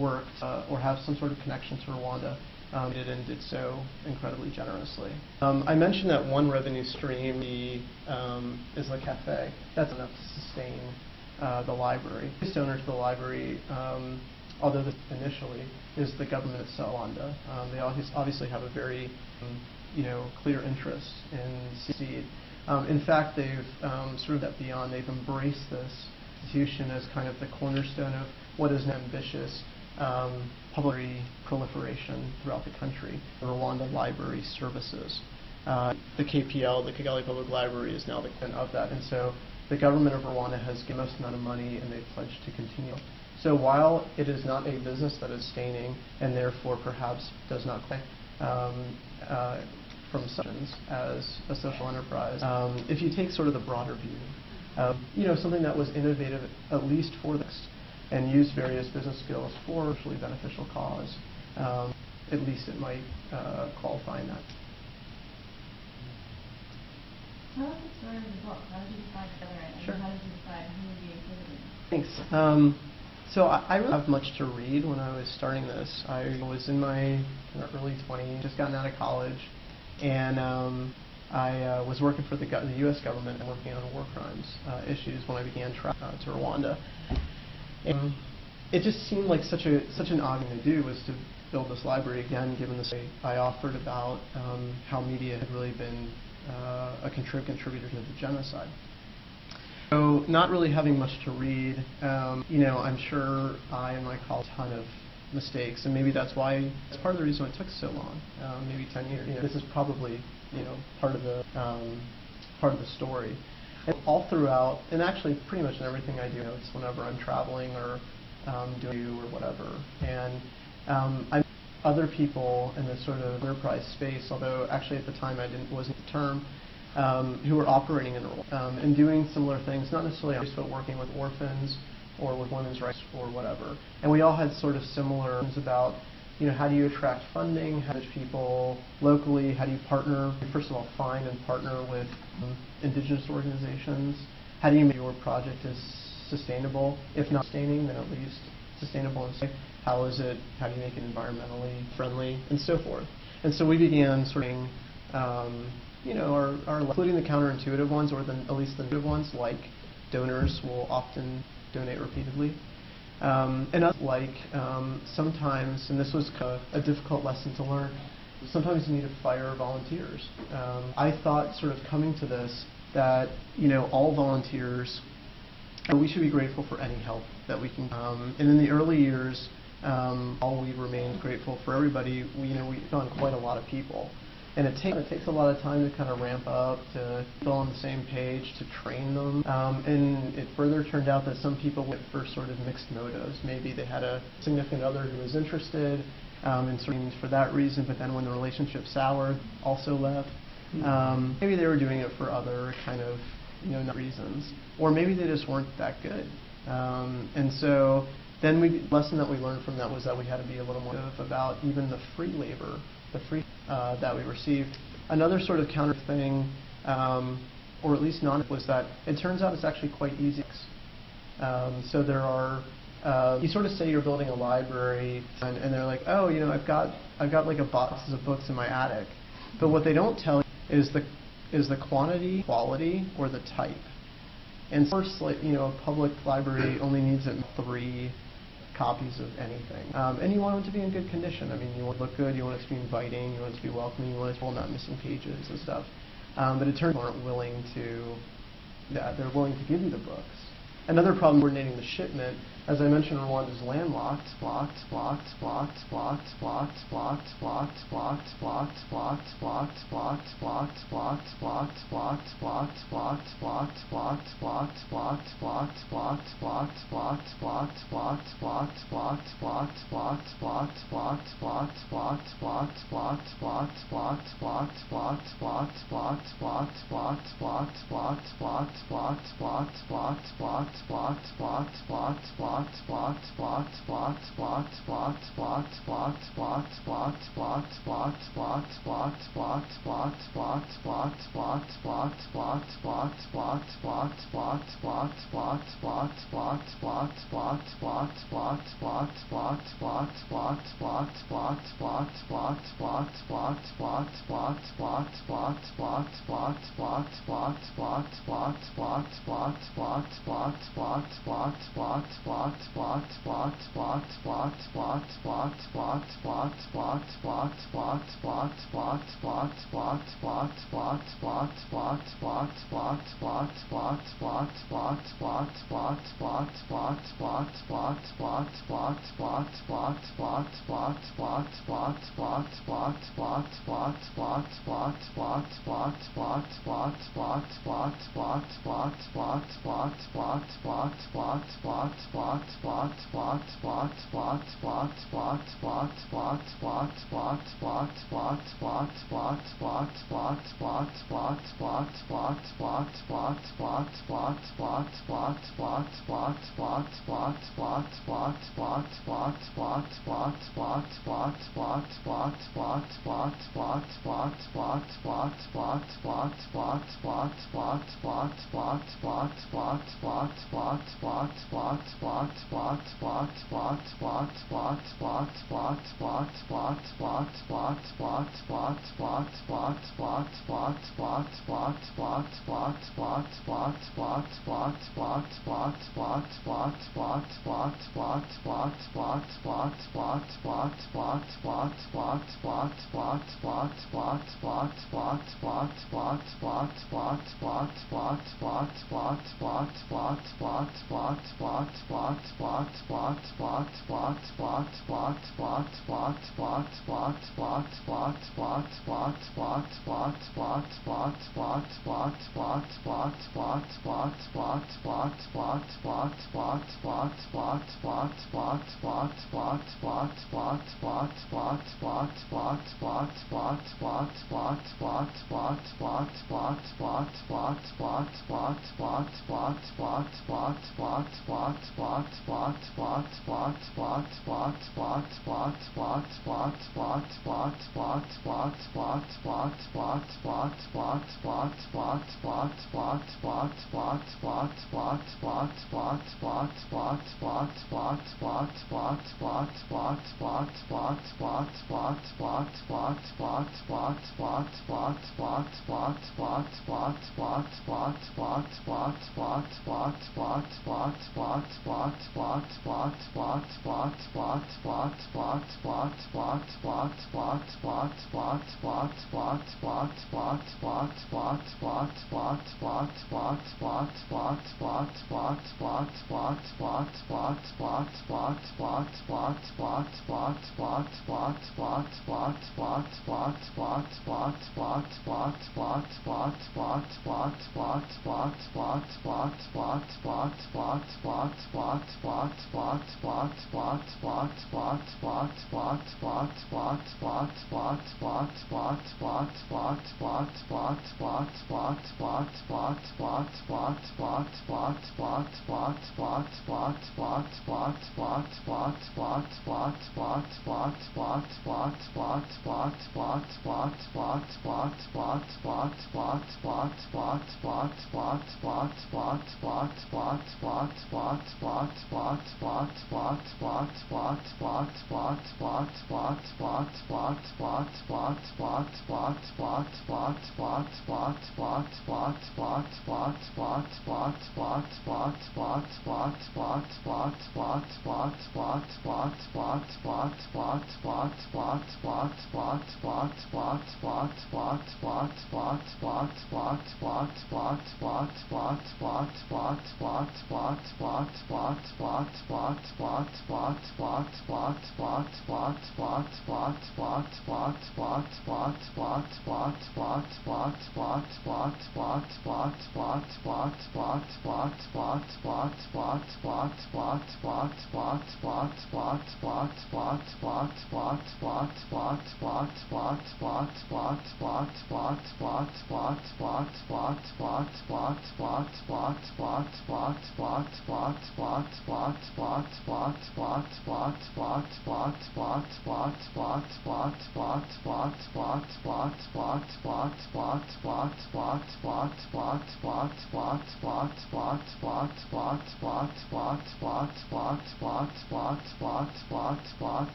worked or have some sort of connection to Rwanda did so incredibly generously. I mentioned that one revenue stream is the cafe. That's enough to sustain the library. The donor to the library, although this initially is the government itself, Rwanda. They obviously have a very clear interest in seed. In fact, they've sort of that beyond. They've embraced this institution as kind of the cornerstone of what is an ambitious public proliferation throughout the country. The Rwanda Library Services. The KPL, the Kigali Public Library, is now the king of that, and so the government of Rwanda has given us amount of money, and they've pledged to continue. So while it is not a business that is sustaining, and therefore perhaps does not play from sections as a social enterprise, if you take sort of the broader view, something that was innovative at least for this, and used various business skills for a mutually beneficial cause, at least it might qualify in that. Tell us the story of the book. How did you decide to write it? Sure. And how did you decide who would be included? Thanks. So I really have much to read when I was starting this. I was in my early 20s, just gotten out of college, and I was working for the U.S. government and working on war crimes issues when I began traveling to Rwanda. And it just seemed like such an odd thing to do was to build this library again, given the say I offered about how media had really been a contributor to the genocide. So not really having much to read, I'm sure I and my colleagues had a ton of mistakes, and maybe that's why it's part of the reason it took so long, maybe 10 years. This is probably part of the story. And all throughout, and actually pretty much in everything I do, it's whenever I'm traveling or doing or whatever. And I other people in this sort of enterprise space, although actually at the time wasn't the term, who were operating in the role and doing similar things, not necessarily but working with orphans or with women's rights or whatever. And we all had sort of similar things about, how do you attract funding, how do people locally, how do you partner, first of all, find and partner with indigenous organizations, how do you make your project as sustainable, if not sustaining, then at least sustainable and safe. How do you make it environmentally friendly, and so forth. And so we began sorting, including the counterintuitive ones, or at least the negative ones, like donors will often donate repeatedly. And others, like sometimes, and this was a difficult lesson to learn, sometimes you need to fire volunteers. I thought sort of coming to this that, all volunteers, we should be grateful for any help that we can. And in the early years, all we remained grateful for everybody. We've gone quite a lot of people. And it takes a lot of time to kind of ramp up, to get on the same page, to train them. And it further turned out that some people went for sort of mixed motives. Maybe they had a significant other who was interested in certain for that reason, but then when the relationship soured, also left. Maybe they were doing it for other kind of reasons, or maybe they just weren't that good. And so then the lesson that we learned from that was that we had to be a little more about even the free labor, that we received. Another sort of counter thing, or at least was that it turns out it's actually quite easy. So there are You sort of say you're building a library, and they're like, oh, I've got like a box of books in my attic. But what they don't tell you is the quantity, quality, or the type. And first, a public library only needs 3 copies of anything. And you want them to be in good condition. I mean, you want it to look good, you want it to be inviting, you want it to be welcoming, you want it to be not missing pages and stuff. But it turns out aren't willing to, they're willing to give you the books. Another problem coordinating the shipment, as I mentioned, Rwanda is landlocked.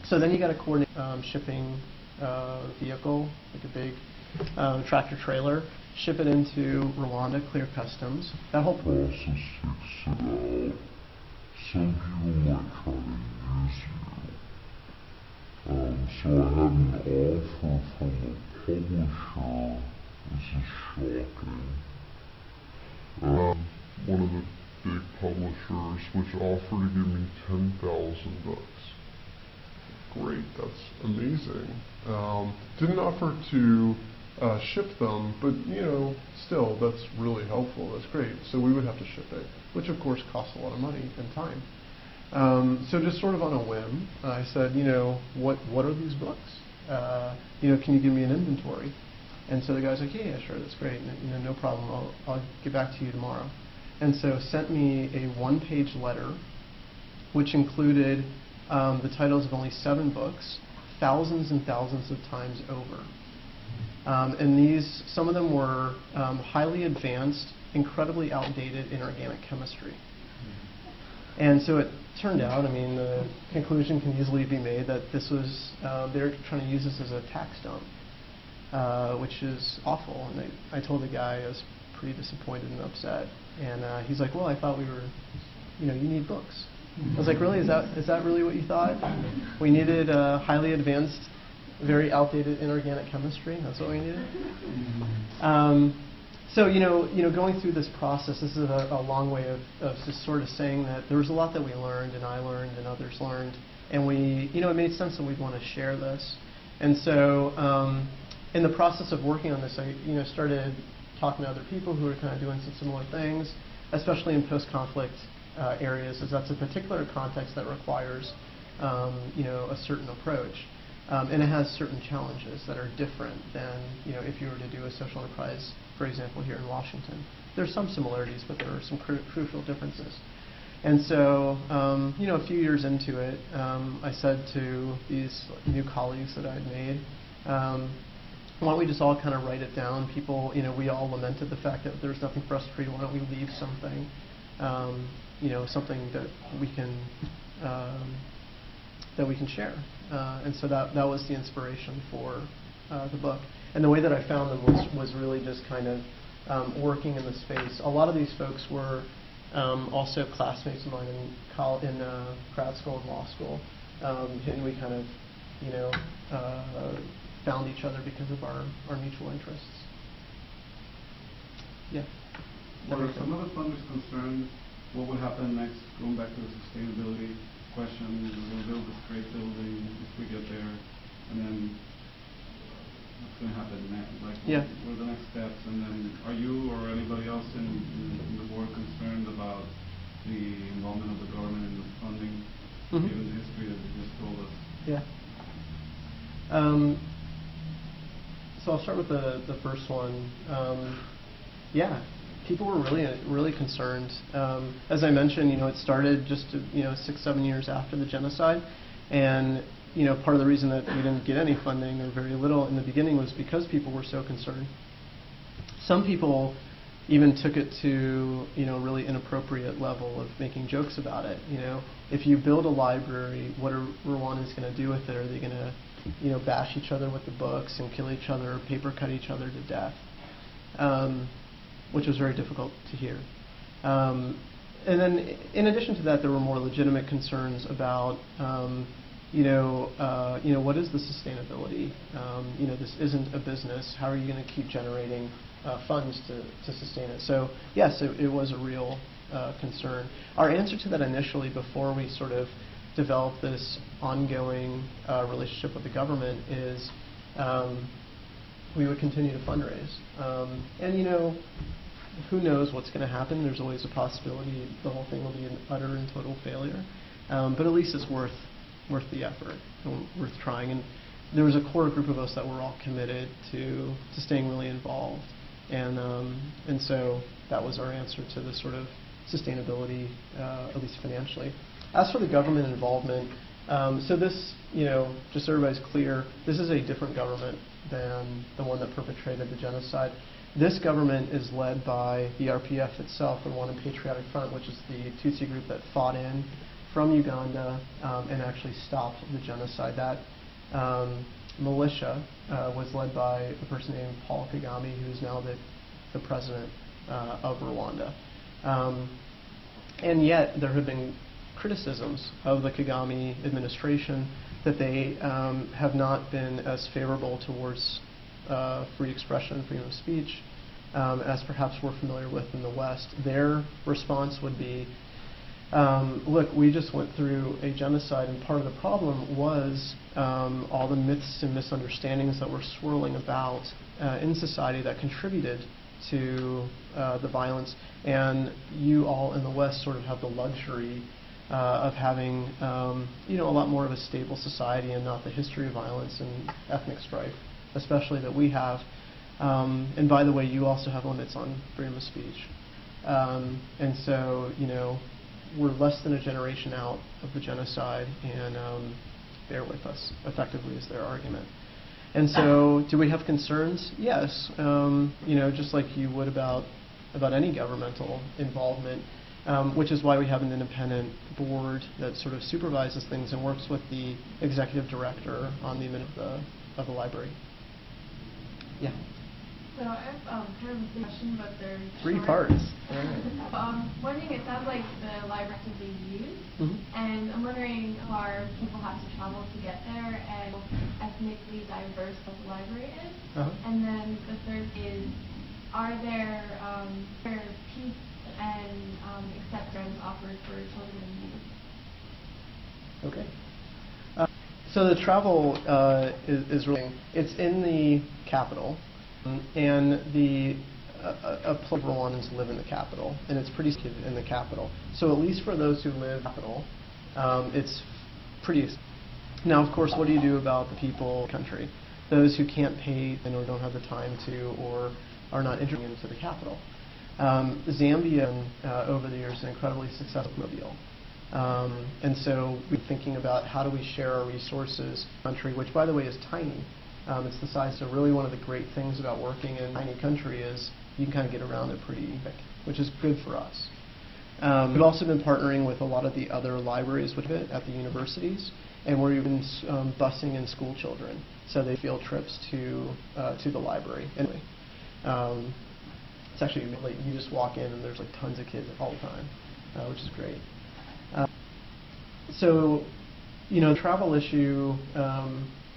So then you got to coordinate shipping vehicle, like a big tractor trailer, ship it into Rwanda, clear customs. That whole process takes it out. Some people might try to use you. So I had an offer from a publisher. This is shocking. One of the big publishers which offered to give me $10,000. Great, that's amazing. Didn't offer to ship them, but still, that's really helpful. That's great. So we would have to ship it, which of course costs a lot of money and time. So just sort of on a whim, I said, what are these books? Can you give me an inventory? And so the guy's like, yeah, sure, that's great. No problem. I'll get back to you tomorrow. And so sent me a one-page letter, which included the titles of only 7 books, thousands and thousands of times over. And some of them were highly advanced, incredibly outdated inorganic chemistry. And so it turned out, the conclusion can easily be made that this was, they're trying to use this as a tax dump, which is awful. And I told the guy I was pretty disappointed and upset. And he's like, well, I thought we were, you need books. I was like, really? Is that really what you thought? We needed highly advanced, very outdated inorganic chemistry. That's what we needed. So going through this process, this is a long way of just sort of saying that there was a lot that we learned, and I learned, and others learned, and it made sense that we'd want to share this. And so in the process of working on this, I started talking to other people who were kind of doing some similar things, especially in post-conflict areas, as that's a particular context that requires a certain approach. And it has certain challenges that are different than if you were to do a social enterprise, for example, here in Washington. There's some similarities, but there are some crucial differences. And so, a few years into it, I said to these new colleagues that I'd made, why don't we just all kind of write it down? People, we all lamented the fact that there's nothing for us to read. Why don't we leave something, something that we can share? And so that was the inspiration for the book. And the way that I found them was really just kind of working in the space. A lot of these folks were also classmates of mine in grad school and law school, and we kind of, found each other because of our mutual interests. Yeah. What are some of the funders concerned? What will happen next? Going back to the sustainability question, we'll build this great building if we get there, and then what's going to happen next? Like, what are the next steps? And then, are you or anybody else in the board concerned about the involvement of the government in the funding, given the history that you just told us? Yeah. So I'll start with the first one. People were really concerned. As I mentioned, it started just 6-7 years after the genocide, and part of the reason that we didn't get any funding or very little in the beginning was because people were so concerned. Some people even took it to really inappropriate level of making jokes about it. If you build a library, what are Rwandans going to do with it? Are they going to bash each other with the books and kill each other, or paper cut each other to death? Which was very difficult to hear. And then, in addition to that, there were more legitimate concerns about, what is the sustainability? This isn't a business. How are you going to keep generating funds to sustain it? So, yes, it was a real concern. Our answer to that initially, before we sort of developed this ongoing relationship with the government, is we would continue to fundraise. And who knows what's going to happen? There's always a possibility the whole thing will be an utter and total failure. But at least it's worth the effort and worth trying. And there was a core group of us that were all committed to staying really involved. And so that was our answer to the sort of sustainability, at least financially. As for the government involvement, so this, just so everybody's clear, this is a different government than the one that perpetrated the genocide. This government is led by the RPF itself, the Rwandan Patriotic Front, which is the Tutsi group that fought in from Uganda and actually stopped the genocide. That militia was led by a person named Paul Kagame, who's now the president of Rwanda. And yet there have been criticisms of the Kagame administration that they have not been as favorable towards free expression, freedom of speech, as perhaps we're familiar with in the West. Their response would be, look, we just went through a genocide, and part of the problem was all the myths and misunderstandings that were swirling about in society that contributed to the violence, and you all in the West sort of have the luxury of having a lot more of a stable society and not the history of violence and ethnic strife, especially that we have. And by the way, you also have limits on freedom of speech. And so, we're less than a generation out of the genocide, and bear with us, effectively, is their argument. And so, do we have concerns? Yes. Just like you would about any governmental involvement, which is why we have an independent board that sort of supervises things and works with the executive director on the admin of the library. Yeah. So I have kind of a question, but they're three short. parts. Wondering, it sounds like the library is being used, and I'm wondering how far people have to travel to get there, and how ethnically diverse the library is. And then the third is, are there peace and acceptance offered for children and youth? Okay. So the travel is really, it's in the capital, and a plethora of Rwandans live in the capital, and it's pretty secure in the capital. So at least for those who live in the capital, it's pretty. Now, of course, what do you do about the people in the country? Those who can't pay or don't have the time to or are not interested into the capital. Zambia, over the years, an incredibly successful mobile. And so we're thinking about how do we share our resources in the country, which, by the way, is tiny. It's the size. So really one of the great things about working in a tiny country is you can kind of get around it pretty quick, which is good for us. We've also been partnering with a lot of the other libraries with it at the universities, and we're even busing in school children, so they field trips to the library. Anyway, it's actually like you just walk in and there's like tons of kids all the time, which is great. So, you know, travel issue,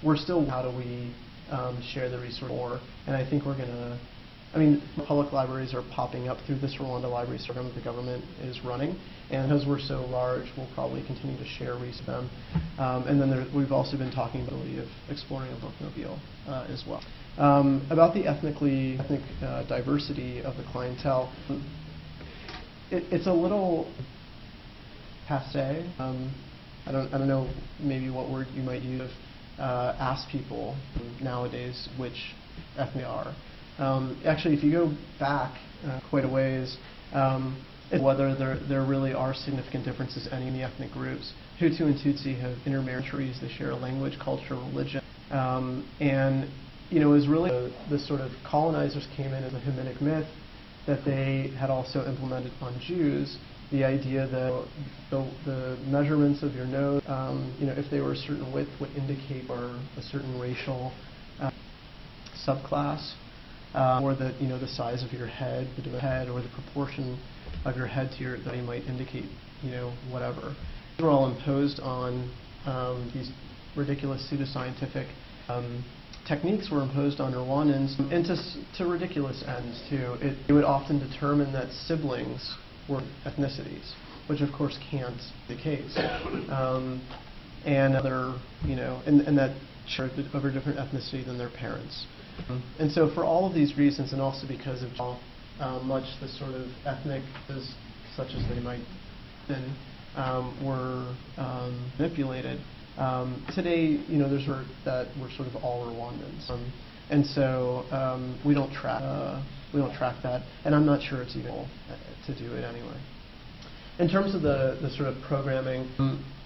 we're still, how do we share the resource more? And I think we're going to, I mean, public libraries are popping up through this Rwanda Library program that the government is running. And because we're so large, we'll probably continue to share resources with them. And then we've also been talking about the of exploring a bookmobile as well. About the ethnic diversity of the clientele, it's a little passe. I don't know maybe what word you might use. Ask people nowadays which ethnic are. Actually, if you go back quite a ways, whether there really are significant differences in the ethnic groups. Hutu and Tutsi have intermarriages. They share a language, culture, religion, and you know, it was really the sort of colonizers came in as a Hamitic myth that they had also implemented on Jews. The idea that the measurements of your nose, you know, if they were a certain width, would indicate or a certain racial subclass, or that, you know, the size of your head, the head, or the proportion of your head to your that might indicate, you know, whatever. These were all imposed on these ridiculous pseudoscientific techniques were imposed on Rwandans, and to ridiculous ends too. It would often determine that siblings were ethnicities, which of course can't be the case, and other, you know, and that share of a different ethnicity than their parents. And so for all of these reasons, and also because of how much the sort of ethnic, such as they might have been, were manipulated, today, you know, there's that we're sort of all Rwandans, and so we don't track that, and I'm not sure it's even to do it anyway. In terms of the sort of programming,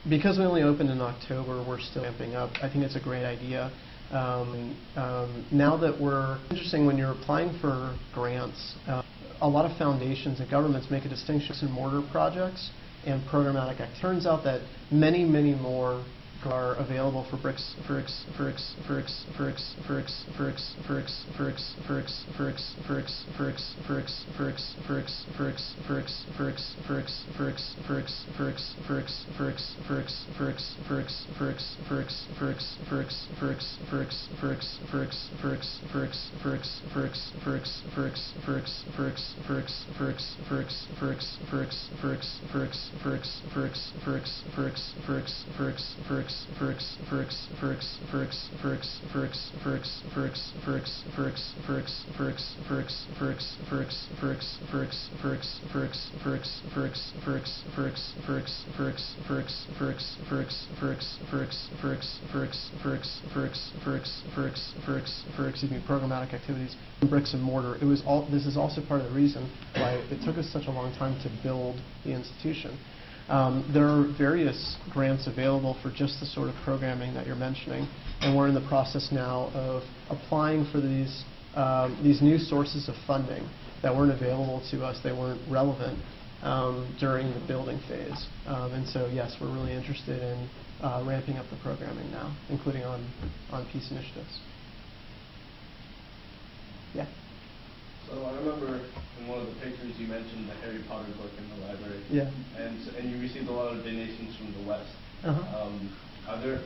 because we only opened in October, we're still ramping up. I think it's a great idea. Now that we're interesting, when you're applying for grants, a lot of foundations and governments make a distinction in mortar projects and programmatic. It turns out that many more are available for bricks programmatic activities in bricks and mortar. This is also part of the reason why it took us such a long time to build the institution. There are various grants available for just the sort of programming that you're mentioning, and we're in the process now of applying for these new sources of funding that weren't available to us. They weren't relevant during the building phase, and so yes, we're really interested in ramping up the programming now, including on peace initiatives. Yeah. So I remember in one of the pictures you mentioned the Harry Potter book in the library. Yeah. And you received a lot of donations from the West. Uh-huh. Do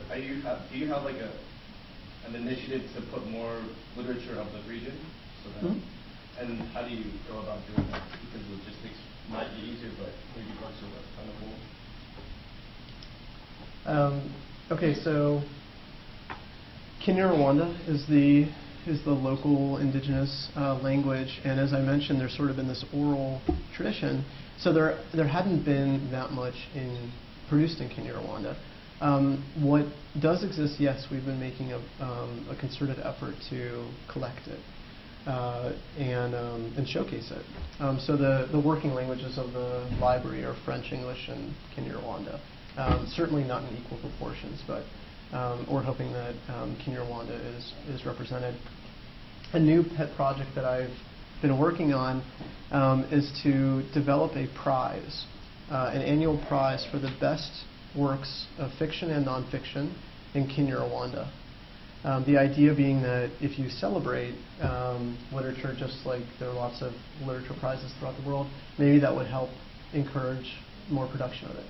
you have like an initiative to put more literature of the region? So that, and how do you go about doing that? Because logistics might be easier, but maybe books are less plentiful. Okay, so Kinyarwanda is the local indigenous language, and as I mentioned, there's sort of been this oral tradition. So there hadn't been that much produced in Kinyarwanda. What does exist, yes, we've been making a concerted effort to collect it and showcase it. So the working languages of the library are French, English, and Kinyarwanda. Certainly not in equal proportions, but we're hoping that Kinyarwanda is represented. A new pet project that I've been working on is to develop a prize, an annual prize for the best works of fiction and nonfiction in Kinyarwanda. The idea being that if you celebrate literature, just like there are lots of literature prizes throughout the world, maybe that would help encourage more production of it.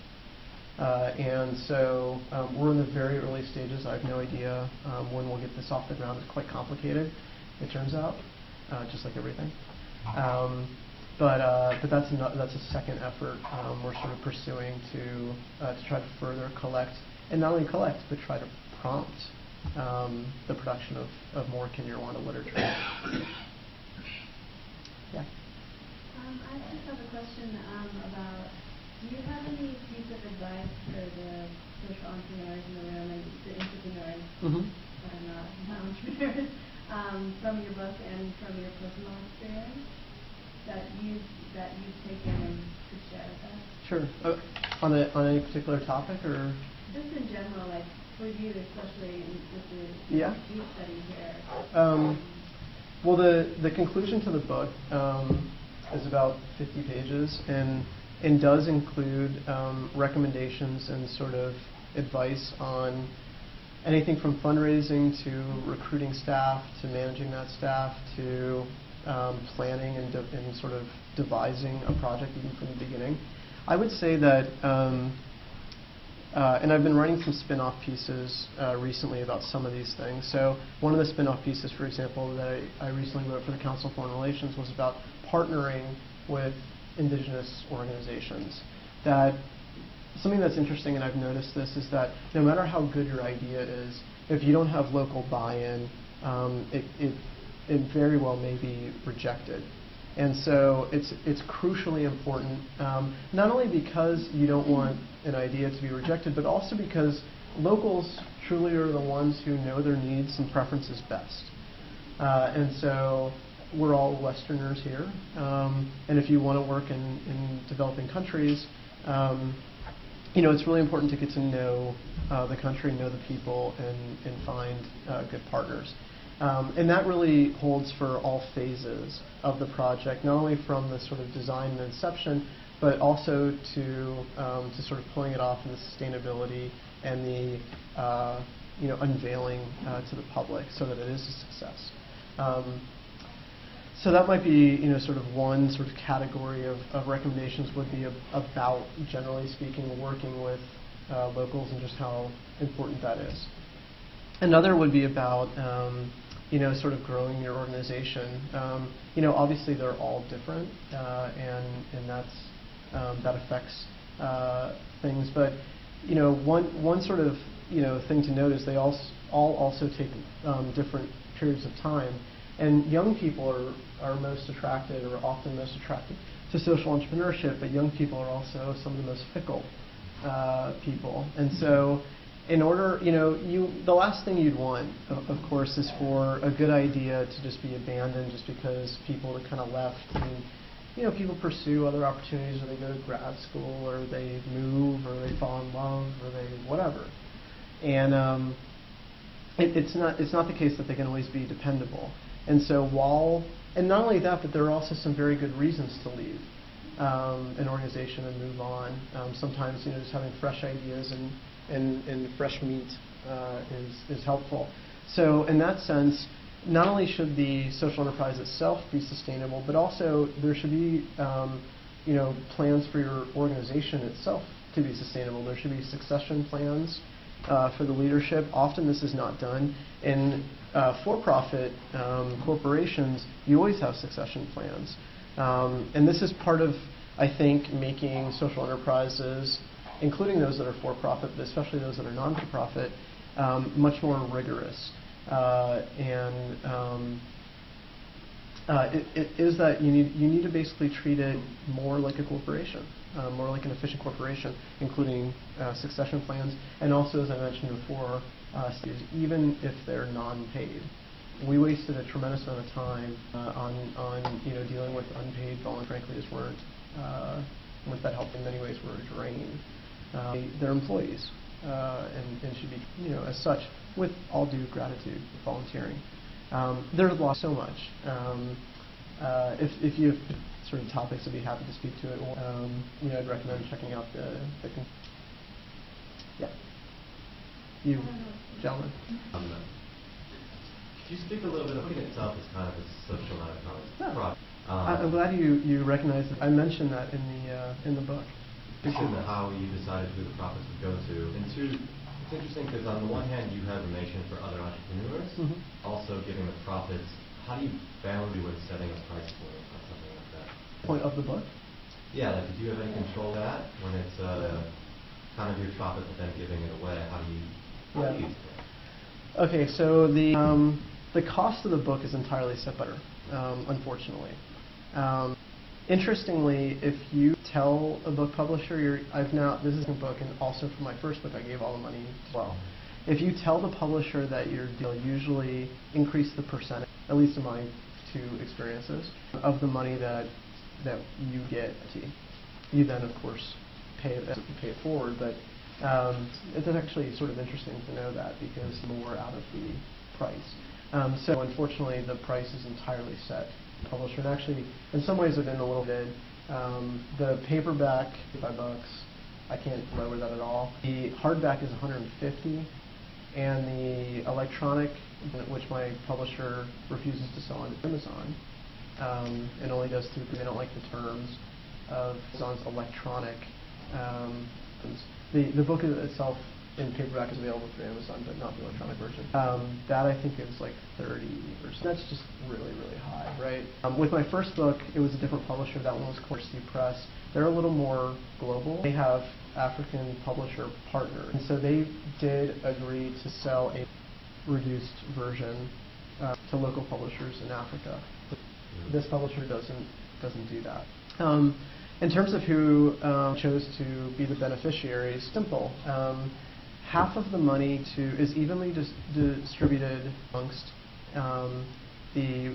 And so we're in the very early stages. I have no idea when we'll get this off the ground. It's quite complicated, it turns out, just like everything. But that's a second effort we're sort of pursuing to try to further collect, and not only collect, but try to prompt the production of more Kinyarwanda literature. Yeah. I just have a question about, do you have any piece of advice for the social entrepreneurs in the room, and the entrepreneurs, but not entrepreneurs, from your book and from your personal experience that you've taken and could share with us? Sure. On any particular topic, or? Just in general, like for you, especially with the youth study here. Well, the conclusion to the book is about 50 pages and does include recommendations and sort of advice on anything from fundraising to recruiting staff to managing that staff to planning and sort of devising a project even from the beginning. I would say that, and I've been writing some spin-off pieces recently about some of these things. So one of the spin-off pieces, for example, that I recently wrote for the Council of Foreign Relations was about partnering with indigenous organizations. That something that's interesting, and I've noticed this, is that no matter how good your idea is, if you don't have local buy-in, it very well may be rejected. And so it's crucially important, not only because you don't want an idea to be rejected, but also because locals truly are the ones who know their needs and preferences best. And so we're all Westerners here, and if you want to work in developing countries, it's really important to get to know the country, know the people, and find good partners. And that really holds for all phases of the project, not only from the sort of design and inception, but also to sort of pulling it off in the sustainability and the unveiling to the public so that it is a success. So that might be sort of one sort of category of recommendations would be about, generally speaking, working with locals and just how important that is. Another would be about sort of growing your organization. Obviously they're all different, and that affects things. But one sort of thing to note is they all also take different periods of time. And young people are most attracted, or often most attracted, to social entrepreneurship, but young people are also some of the most fickle people. And so in order, the last thing you'd want, of course, is for a good idea to just be abandoned just because people are kind of left. I mean, people pursue other opportunities, or they go to grad school, or they move, or they fall in love, or they whatever. And it's not the case that they can always be dependable. And so and not only that, but there are also some very good reasons to leave an organization and move on. Sometimes, just having fresh ideas and fresh meat is helpful. So in that sense, not only should the social enterprise itself be sustainable, but also there should be plans for your organization itself to be sustainable. There should be succession plans for the leadership. Often this is not done. In for-profit corporations, you always have succession plans. And this is part of, I think, making social enterprises, including those that are for-profit, but especially those that are non-for-profit, much more rigorous. And it is that you need to basically treat it more like a corporation, more like an efficient corporation, including succession plans, and also, as I mentioned before, even if they're non-paid. We wasted a tremendous amount of time on dealing with unpaid volunteers, frankly, as weren't that helpful in many ways. Were drained. They're employees and should be as such, with all due gratitude, volunteering. There's lost so much. If you have sort of topics, I'd be happy to speak to it. I'd recommend checking out you, gentlemen. Could you speak a little bit? The book itself is kind of a social enterprise. I'm glad you recognize that. I mentioned that in the book. How you decided who the profits would go to, and two, it's interesting because on the one hand you have information for other entrepreneurs, also giving the profits. How do you balance when setting a price point or something like that? Point of the book? Yeah, like, do you have any control of that when it's kind of your profit but then giving it away? How do you use that? Okay, so the cost of the book is entirely set better, unfortunately. Interestingly, if you tell a book publisher, this is a book, and also for my first book, I gave all the money as well. If you tell the publisher that your deal usually increase the percentage, at least in my two experiences, of the money that you get, you then of course pay it forward. But it's actually sort of interesting to know that because more out of the price. So unfortunately, the price is entirely set. Publisher, and actually in some ways I've been a little bit the paperback $5, I can't lower that at all. The hardback is $150, and the electronic, which my publisher refuses to sell on Amazon, and only does through, they don't like the terms of Amazon's electronic. The book itself in paperback is available through Amazon, but not the electronic version. That I think is like 30 or so. That's just really, really high, right? With my first book, it was a different publisher. That one was Corsi Press. They're a little more global. They have African publisher partners, and so they did agree to sell a reduced version to local publishers in Africa. This publisher doesn't do that. In terms of who chose to be the beneficiaries, simple. Half of the money is evenly distributed amongst the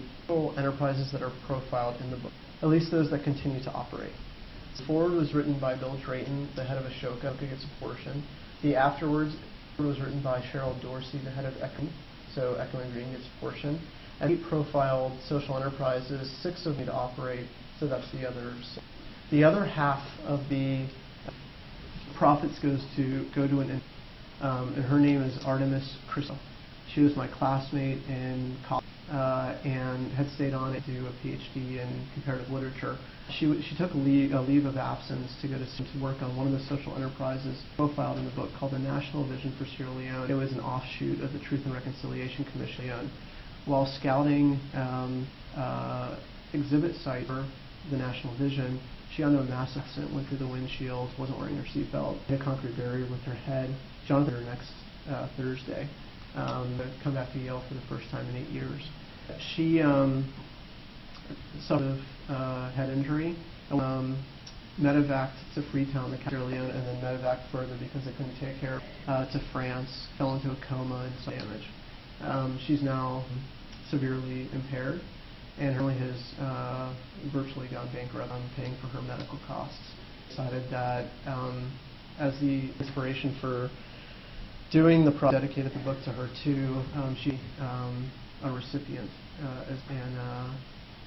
enterprises that are profiled in the book, at least those that continue to operate. The forward was written by Bill Drayton, the head of Ashoka. Ashoka gets a portion. The afterwards was written by Cheryl Dorsey, the head of Echo, so Echo and Green gets a portion. And 8 profiled social enterprises, 6 of them to operate, so that's the other 6. The other half of the profits go to an and her name is Artemis Crystal. She was my classmate in college and had stayed on to do a PhD in comparative literature. She took a leave of absence to go to work on one of the social enterprises profiled in the book called the National Vision for Sierra Leone. It was an offshoot of the Truth and Reconciliation Commission. While scouting exhibit site for the National Vision, she got into a massive accident, went through the windshield, wasn't wearing her seatbelt, hit a concrete barrier with her head. Jonathan, her next Thursday, come back to Yale for the first time in 8 years. She suffered head injury, medevaced to Freetown, the Sierra Leone, and then medevaced further because they couldn't take care of to France, fell into a coma and some damage. She's now severely impaired, and her family has virtually gone bankrupt on paying for her medical costs. Decided that as the inspiration for doing the project, dedicated the book to her too. She a recipient,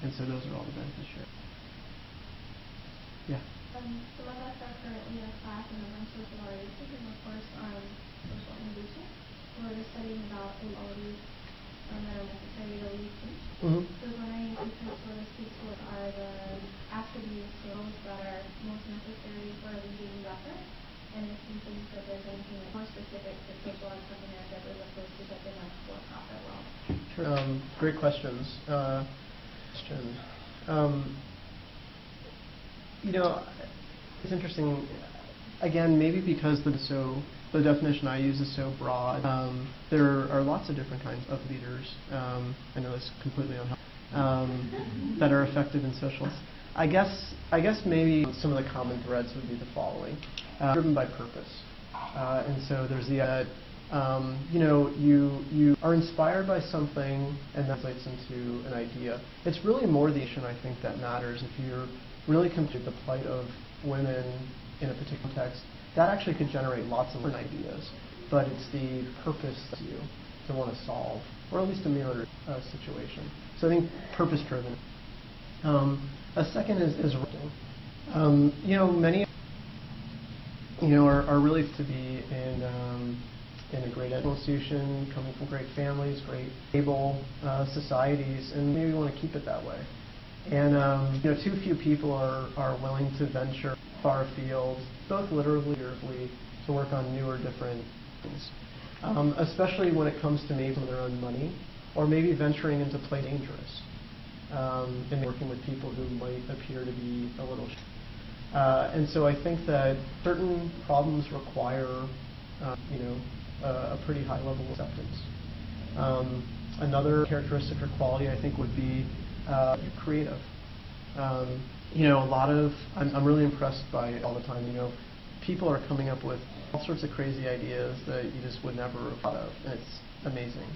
and so those are all the beneficiaries. Yeah. So my class are currently in a class in the social orientation and of course on social innovation. We're studying about inequalities that are necessary to lead change. So I was wondering if you could sort of speak to what are the attributes, skills that are most necessary for a leading investor, and if you think that there's anything more specific to social entrepreneurship as opposed to something like for-profit world. Sure. Great questions. It's interesting. Again, maybe because the definition I use is so broad. There are lots of different kinds of leaders. I know it's completely unhelpful. that are effective in social. I guess maybe some of the common threads would be the following: driven by purpose, and so there's the you are inspired by something, and that translates into an idea. It's really more the issue, I think, that matters. If you're really committed to the plight of women in a particular context, that actually could generate lots of different ideas. But it's the purpose that you to want to solve, or at least a mirror situation. So I think purpose-driven. A second is writing. Many are really to be in a great institution, coming from great families, great able societies, and maybe want to keep it that way. And too few people are willing to venture far afield, both literally and figuratively, to work on new or different things. Especially when it comes to maybe some of their own money, or maybe venturing into play dangerous, and working with people who might appear to be a little. And so I think that certain problems require, a pretty high level of acceptance. Another characteristic or quality I think would be creative. A lot of I'm really impressed by all the time. People are coming up with all sorts of crazy ideas that you just would never have thought of, and it's amazing.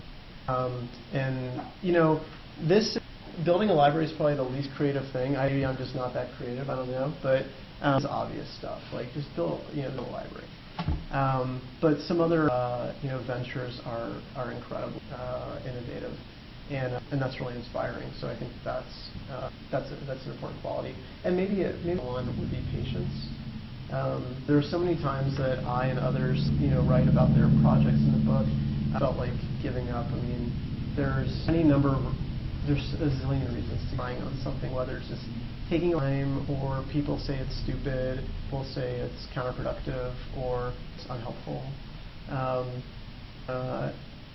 This building a library is probably the least creative thing. Maybe I'm just not that creative. I don't know, but it's obvious stuff like just build a library. But some other ventures are incredibly innovative, and that's really inspiring. So I think that's an important quality. And maybe one would be patience. There are so many times that I and others write about their projects in the book. I felt like giving up. I mean, there's a zillion reasons to buying on something, whether it's just taking time, or people say it's stupid, people say it's counterproductive, or it's unhelpful.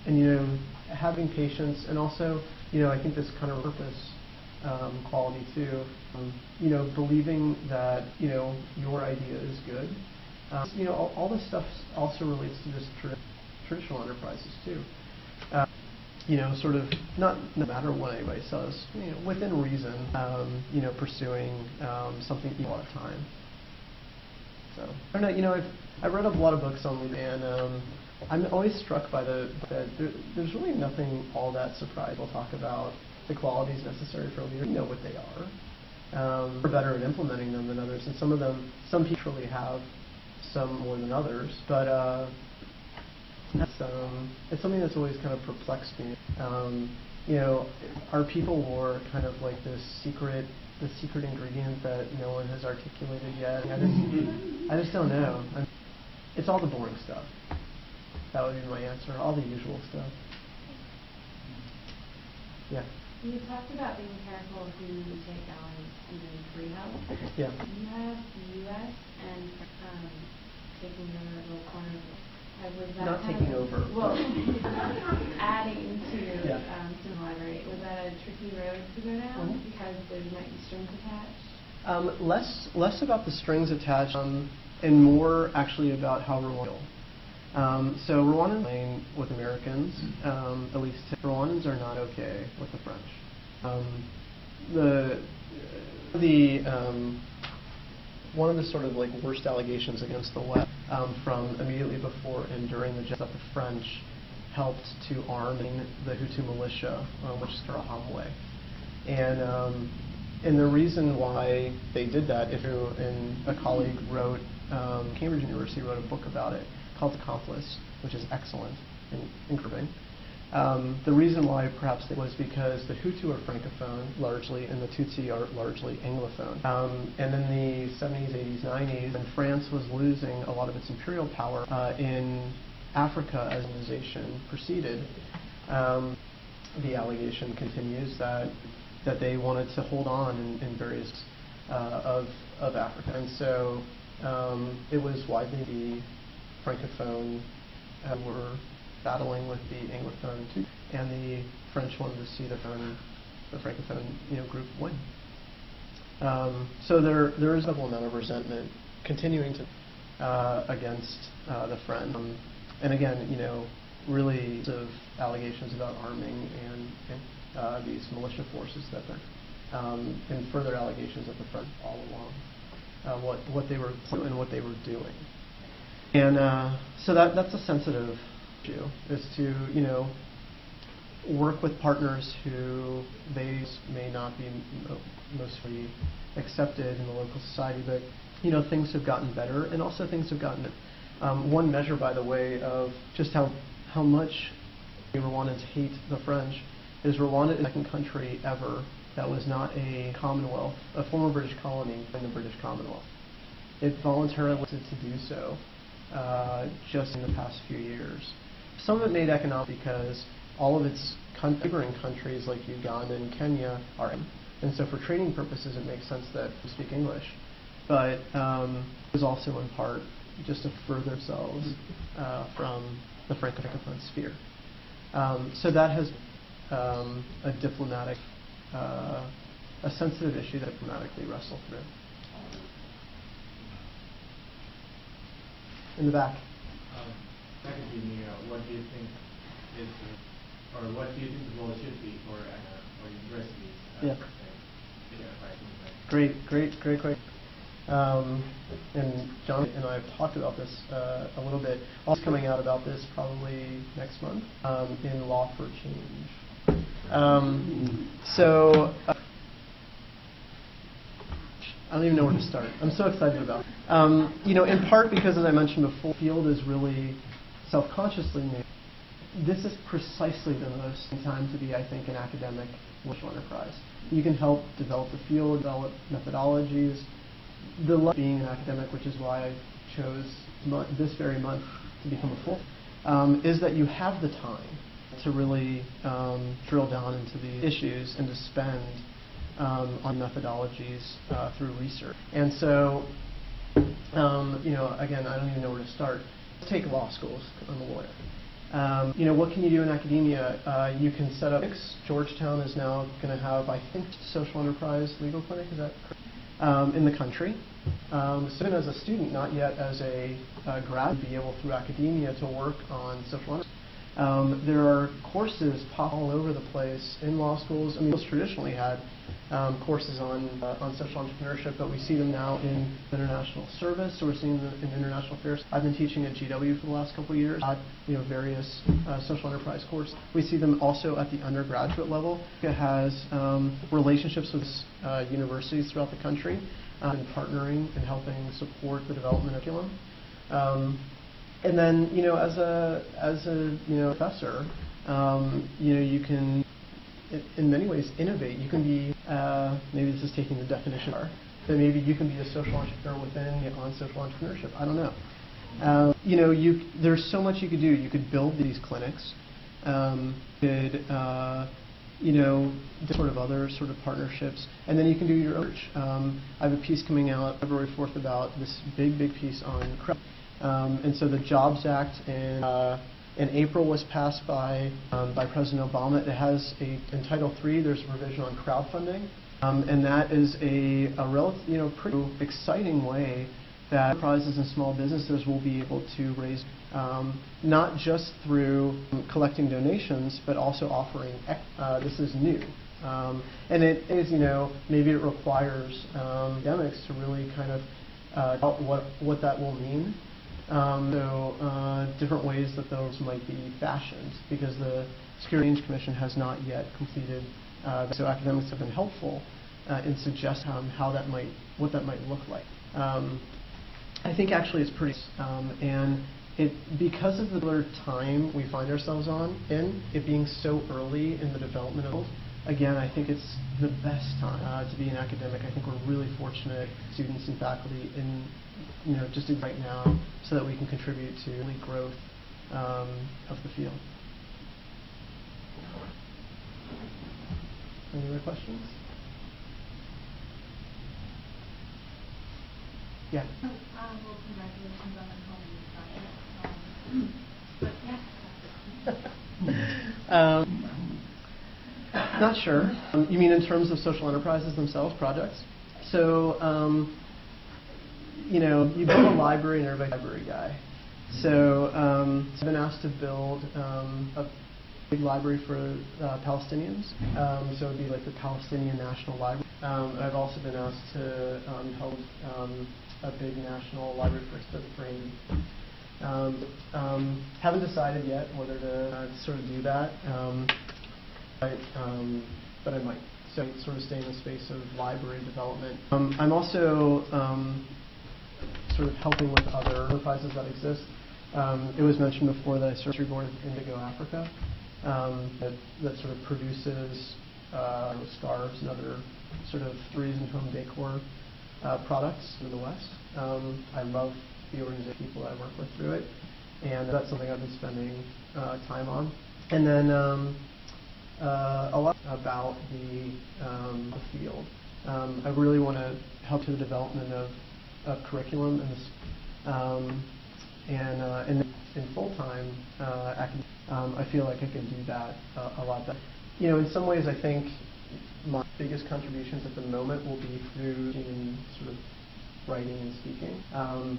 And having patience, and also I think this kind of purpose quality too. Believing that your idea is good. All this stuff also relates to just traditional enterprises too. Sort of not no matter what anybody says, within reason, pursuing something a lot of time. So I don't know. I've read a lot of books on leadership, and I'm always struck by that there's really nothing all that surprising. We'll talk about the qualities necessary for a leader. You know what they are. We're better at implementing them than others, and some people really have some more than others, but. It's something that's always kind of perplexed me. Are people more kind of like the secret ingredient that no one has articulated yet? I just don't know. It's all the boring stuff. That would be my answer. All the usual stuff. Yeah. You talked about being careful who you take on even free help. Yeah. You have the U.S. and taking the little corner of it. Was that not taking over. Well, adding to yeah. to the library. Was that a tricky road to go down because there might be strings attached? Less about the strings attached, and more actually about how Rwanda. So Rwandans playing with Americans, at least Rwandans are not okay with the French. One of the sort of like worst allegations against the West from immediately before and during the that the French helped to arm the Hutu militia, which is Interahamwe. And the reason why they did that, and a colleague wrote, Cambridge University wrote a book about it called Accomplice, which is excellent and encouraging. The reason why perhaps it was because the Hutu are Francophone largely, and the Tutsi are largely Anglophone. And in the 70s, 80s, 90s, when France was losing a lot of its imperial power in Africa as civilization proceeded, the allegation continues that they wanted to hold on in various of Africa. And so it was widely the Francophone were battling with the Anglophone too, and the French wanted to see the Francophone group win. So there is a level amount of resentment continuing to against the French, and again really of allegations about arming and these militia forces that they're and further allegations of the French all along what they were and what they were doing. And so that's a sensitive issue, is to work with partners who they may not be mostly accepted in the local society, but things have gotten better, and also things have gotten. One measure, by the way, of just how much Rwandans hate the French is Rwanda is the second country ever that was not a Commonwealth, a former British colony in the British Commonwealth. It voluntarily wanted to do so just in the past few years. Some of it made economic because all of its neighboring countries like Uganda and Kenya are in. And so for training purposes, it makes sense that we speak English. But it was also in part just to further themselves from the Francophone sphere. So that has a diplomatic, a sensitive issue that diplomatically wrestle through. In the back. Secondly, what do you think is, or what do you think the role should be for universities? Yeah. Great question. And John and I have talked about this a little bit. Also coming out about this probably next month in Law for Change. I don't even know where to start. I'm so excited about it. In part because, as I mentioned before, the field is really self-consciously new. This is precisely the most time to be, I think, an academic social enterprise. You can help develop the field, develop methodologies. The love of being an academic, which is why I chose this very month to become a full, is that you have the time to really drill down into the issues and to spend on methodologies through research. And so, again, I don't even know where to start. Let's take law schools. I'm a lawyer. What can you do in academia? You can set up clinics. Georgetown is now going to have, I think, social enterprise legal clinic. Is that correct? In the country. So even as a student, not yet as a grad, be able through academia to work on social enterprise. There are courses pop all over the place in law schools. I mean, schools traditionally had courses on social entrepreneurship, but we see them now in international service. So we're seeing them in international affairs. I've been teaching at GW for the last couple of years. Various social enterprise courses. We see them also at the undergraduate level. It has relationships with universities throughout the country and partnering and helping support the development of curriculum. And then, as a professor, you can, in many ways, innovate. You can be, maybe this is taking the definition, but maybe you can be a social entrepreneur within on social entrepreneurship. I don't know. There's so much you could do. You could build these clinics. Other sort of partnerships, and then you can do your own research. I have a piece coming out February 4th about this big piece on crowd. And so the Jobs Act in April was passed by President Obama. It has in Title III, there's a provision on crowdfunding, and that is a pretty exciting way that enterprises and small businesses will be able to raise, not just through collecting donations, but also offering. This is new, and it is maybe it requires academics to really kind of out what that will mean. Different ways that those might be fashioned, because the Security and Exchange Commission has not yet completed. So academics have been helpful in suggesting what that might look like. I think actually it's pretty, and because of the time we find ourselves in it being so early in the development of it, again, I think it's the best time to be an academic. I think we're really fortunate, students and faculty, in just right now, so that we can contribute to the growth of the field. Any other questions? Yeah. Well, congratulations on the project. Not sure. You mean in terms of social enterprises themselves, projects? So, you build a library and everybody's a library guy. So I've been asked to build big library for Palestinians. So it would be like the Palestinian National Library. I've also been asked to help a big national library for Indian. Haven't decided yet whether to sort of do that, but I might. So sort of stay in the space of library development. I'm also sort of helping with other enterprises that exist. It was mentioned before that I serve board of Indigo Africa, that sort of produces scarves and other sort of trees and home decor products in the West. I love the organization, people I work with through it, and that's something I've been spending time on. And then a lot about the field. I really want to help to the development of curriculum and in full-time academia. I feel like I can do that a lot better. You know, in some ways, I think my biggest contributions at the moment will be through in sort of writing and speaking.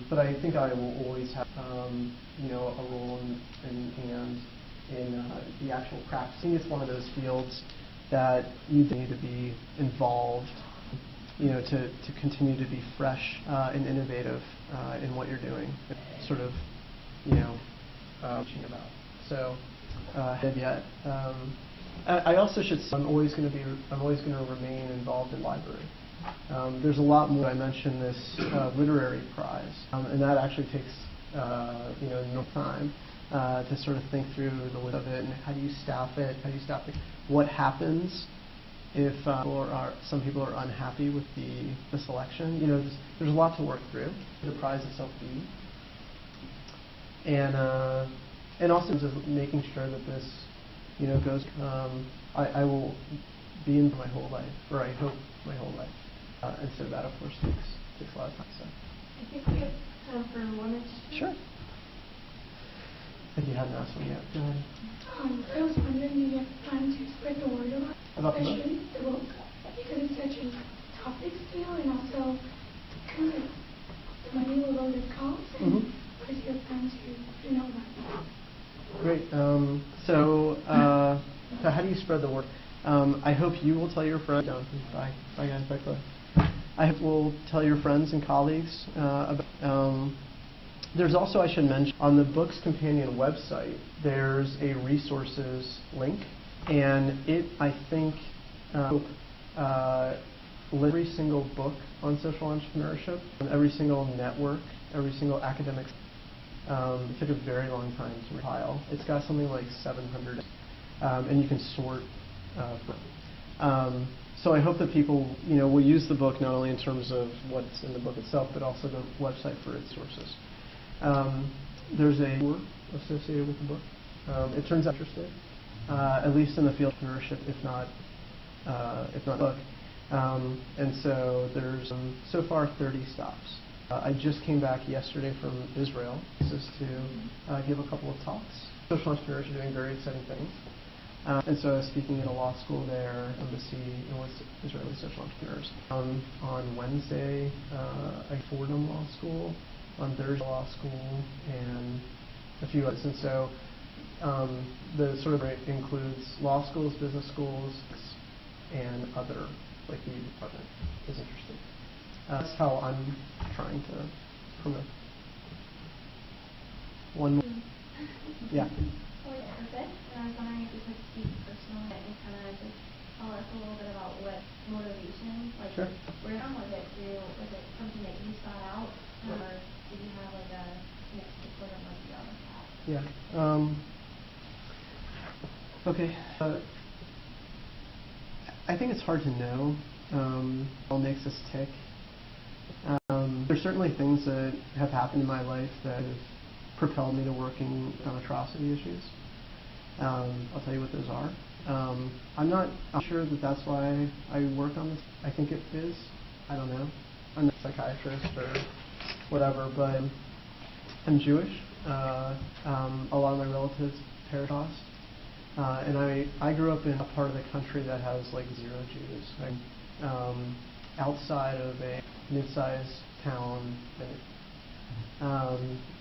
But I think I will always have, you know, a role in the actual practice. I think it's one of those fields that you need to be involved, you know, to continue to be fresh and innovative in what you're doing. It's sort of, you know, teaching about. So, yet. I also should say I'm always going to remain involved in library. There's a lot more. I mentioned this literary prize, and that actually takes you know, no time to sort of think through the list of it and how do you staff it? How do you staff it? What happens if some people are unhappy with the selection? You know, there's a lot to work through. The prize itself be, and also just making sure that this, you know, goes. I will be in my whole life, or I hope my whole life, and so that of course takes a lot of time. So I think we have time for one or two. Sure. If you hadn't asked one yet, go ahead. I was wondering if you have time to spread the word About the book? especially the book, because it's such a topic still, and also kind of the money will go to cause, and what is your plan to know about it? Great. So how do you spread the word? I hope you will tell your friends. Bye guys. Bye Chloe. I hope will tell your friends and colleagues about. There's also, I should mention, on the Books Companion website, there's a resources link, and it, I think, every single book on social entrepreneurship, every single network, every single academic. It took a very long time to compile. It's got something like 700, and you can sort. So I hope that people, you know, will use the book not only in terms of what's in the book itself, but also the website for its sources. There's a tour associated with the book. It turns out interesting, at least in the field of entrepreneurship, if not book. And so there's so far 30 stops. I just came back yesterday from Israel. This is to give a couple of talks. Social entrepreneurs are doing very exciting things. And so I was speaking at a law school there, embassy, with Israeli social entrepreneurs. On Wednesday, at Fordham Law School, on Thursday Law School, and a few others. And so the sort of includes law schools, business schools, and other, like the department is interesting. That's how I'm trying to promote. One more. Yeah. I was wondering if you could speak personally and kind of just tell us a little bit about what motivation, like, Sure. where was it something that you sought out, or did you have like a sort of like the other path? Yeah. Okay. I think it's hard to know what makes us tick. There's certainly things that have happened in my life that have propelled me to working on atrocity issues. I'll tell you what those are. I'm not sure that that's why I work on this. I think it is. I don't know. I'm not a psychiatrist or whatever, but I'm Jewish. A lot of my relatives perished. And I grew up in a part of the country that has like 0 Jews. I'm outside of a mid-sized town.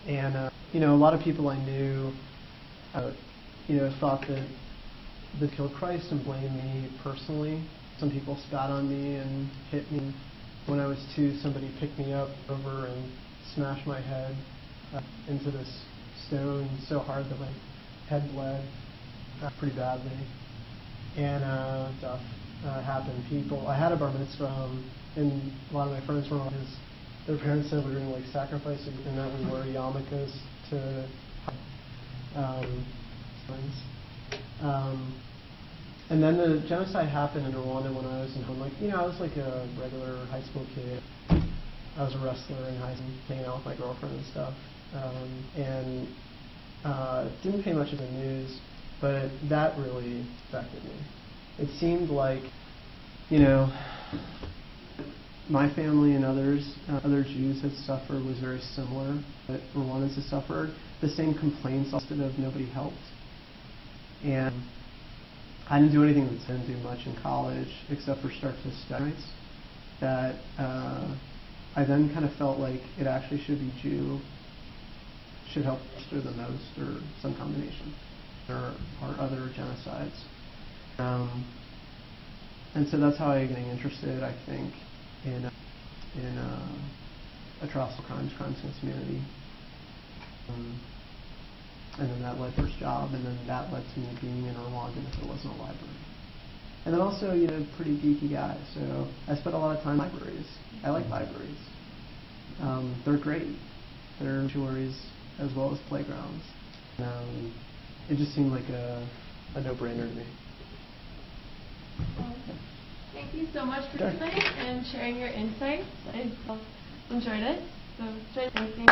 And you know, a lot of people I knew, you know, thought that that killed Christ and blamed me personally. Some people spat on me and hit me. When I was 2, somebody picked me up over and smashed my head into this stone so hard that my head bled pretty badly. And stuff happened. I had a bar mitzvah, and a lot of my friends were on his. Their parents said we were going to sacrifice it, and that we wore yarmulkes to and then the genocide happened in Rwanda when I was in home. I was like a regular high school kid. I was a wrestler in high school, hanging out with my girlfriend and stuff, and didn't pay much of the news, but that really affected me. It seemed like, my family and other Jews had suffered was very similar, that Rwandans had suffered. The same complaints of nobody helped. And I didn't do anything that didn't do much in college except for start to study. That I then kind of felt like it actually should be Jew, should help or the most, or some combination. There are other genocides. And so that's how I got interested, I think, in atrocities, crimes against humanity. And then that led to first job, and then that led to me being in Rwanda if there wasn't a library. And then also, pretty geeky guy, so I spent a lot of time in libraries. I like libraries. They're great. They're sanctuaries as well as playgrounds. It just seemed like a no-brainer to me. Thank you so much for tonight and sharing your insights. I enjoyed it. So, thank you.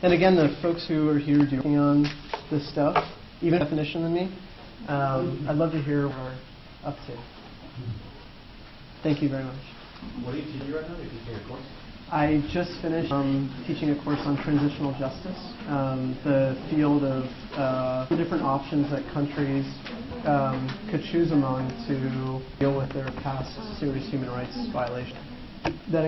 And again, the folks who are here working on this stuff, even definition than me, I'd love to hear what we're up to. Thank you very much. What are you teaching right now? Are you teaching a course? I just finished teaching a course on transitional justice, the field of the different options that countries could choose among to deal with their past serious human rights violations. That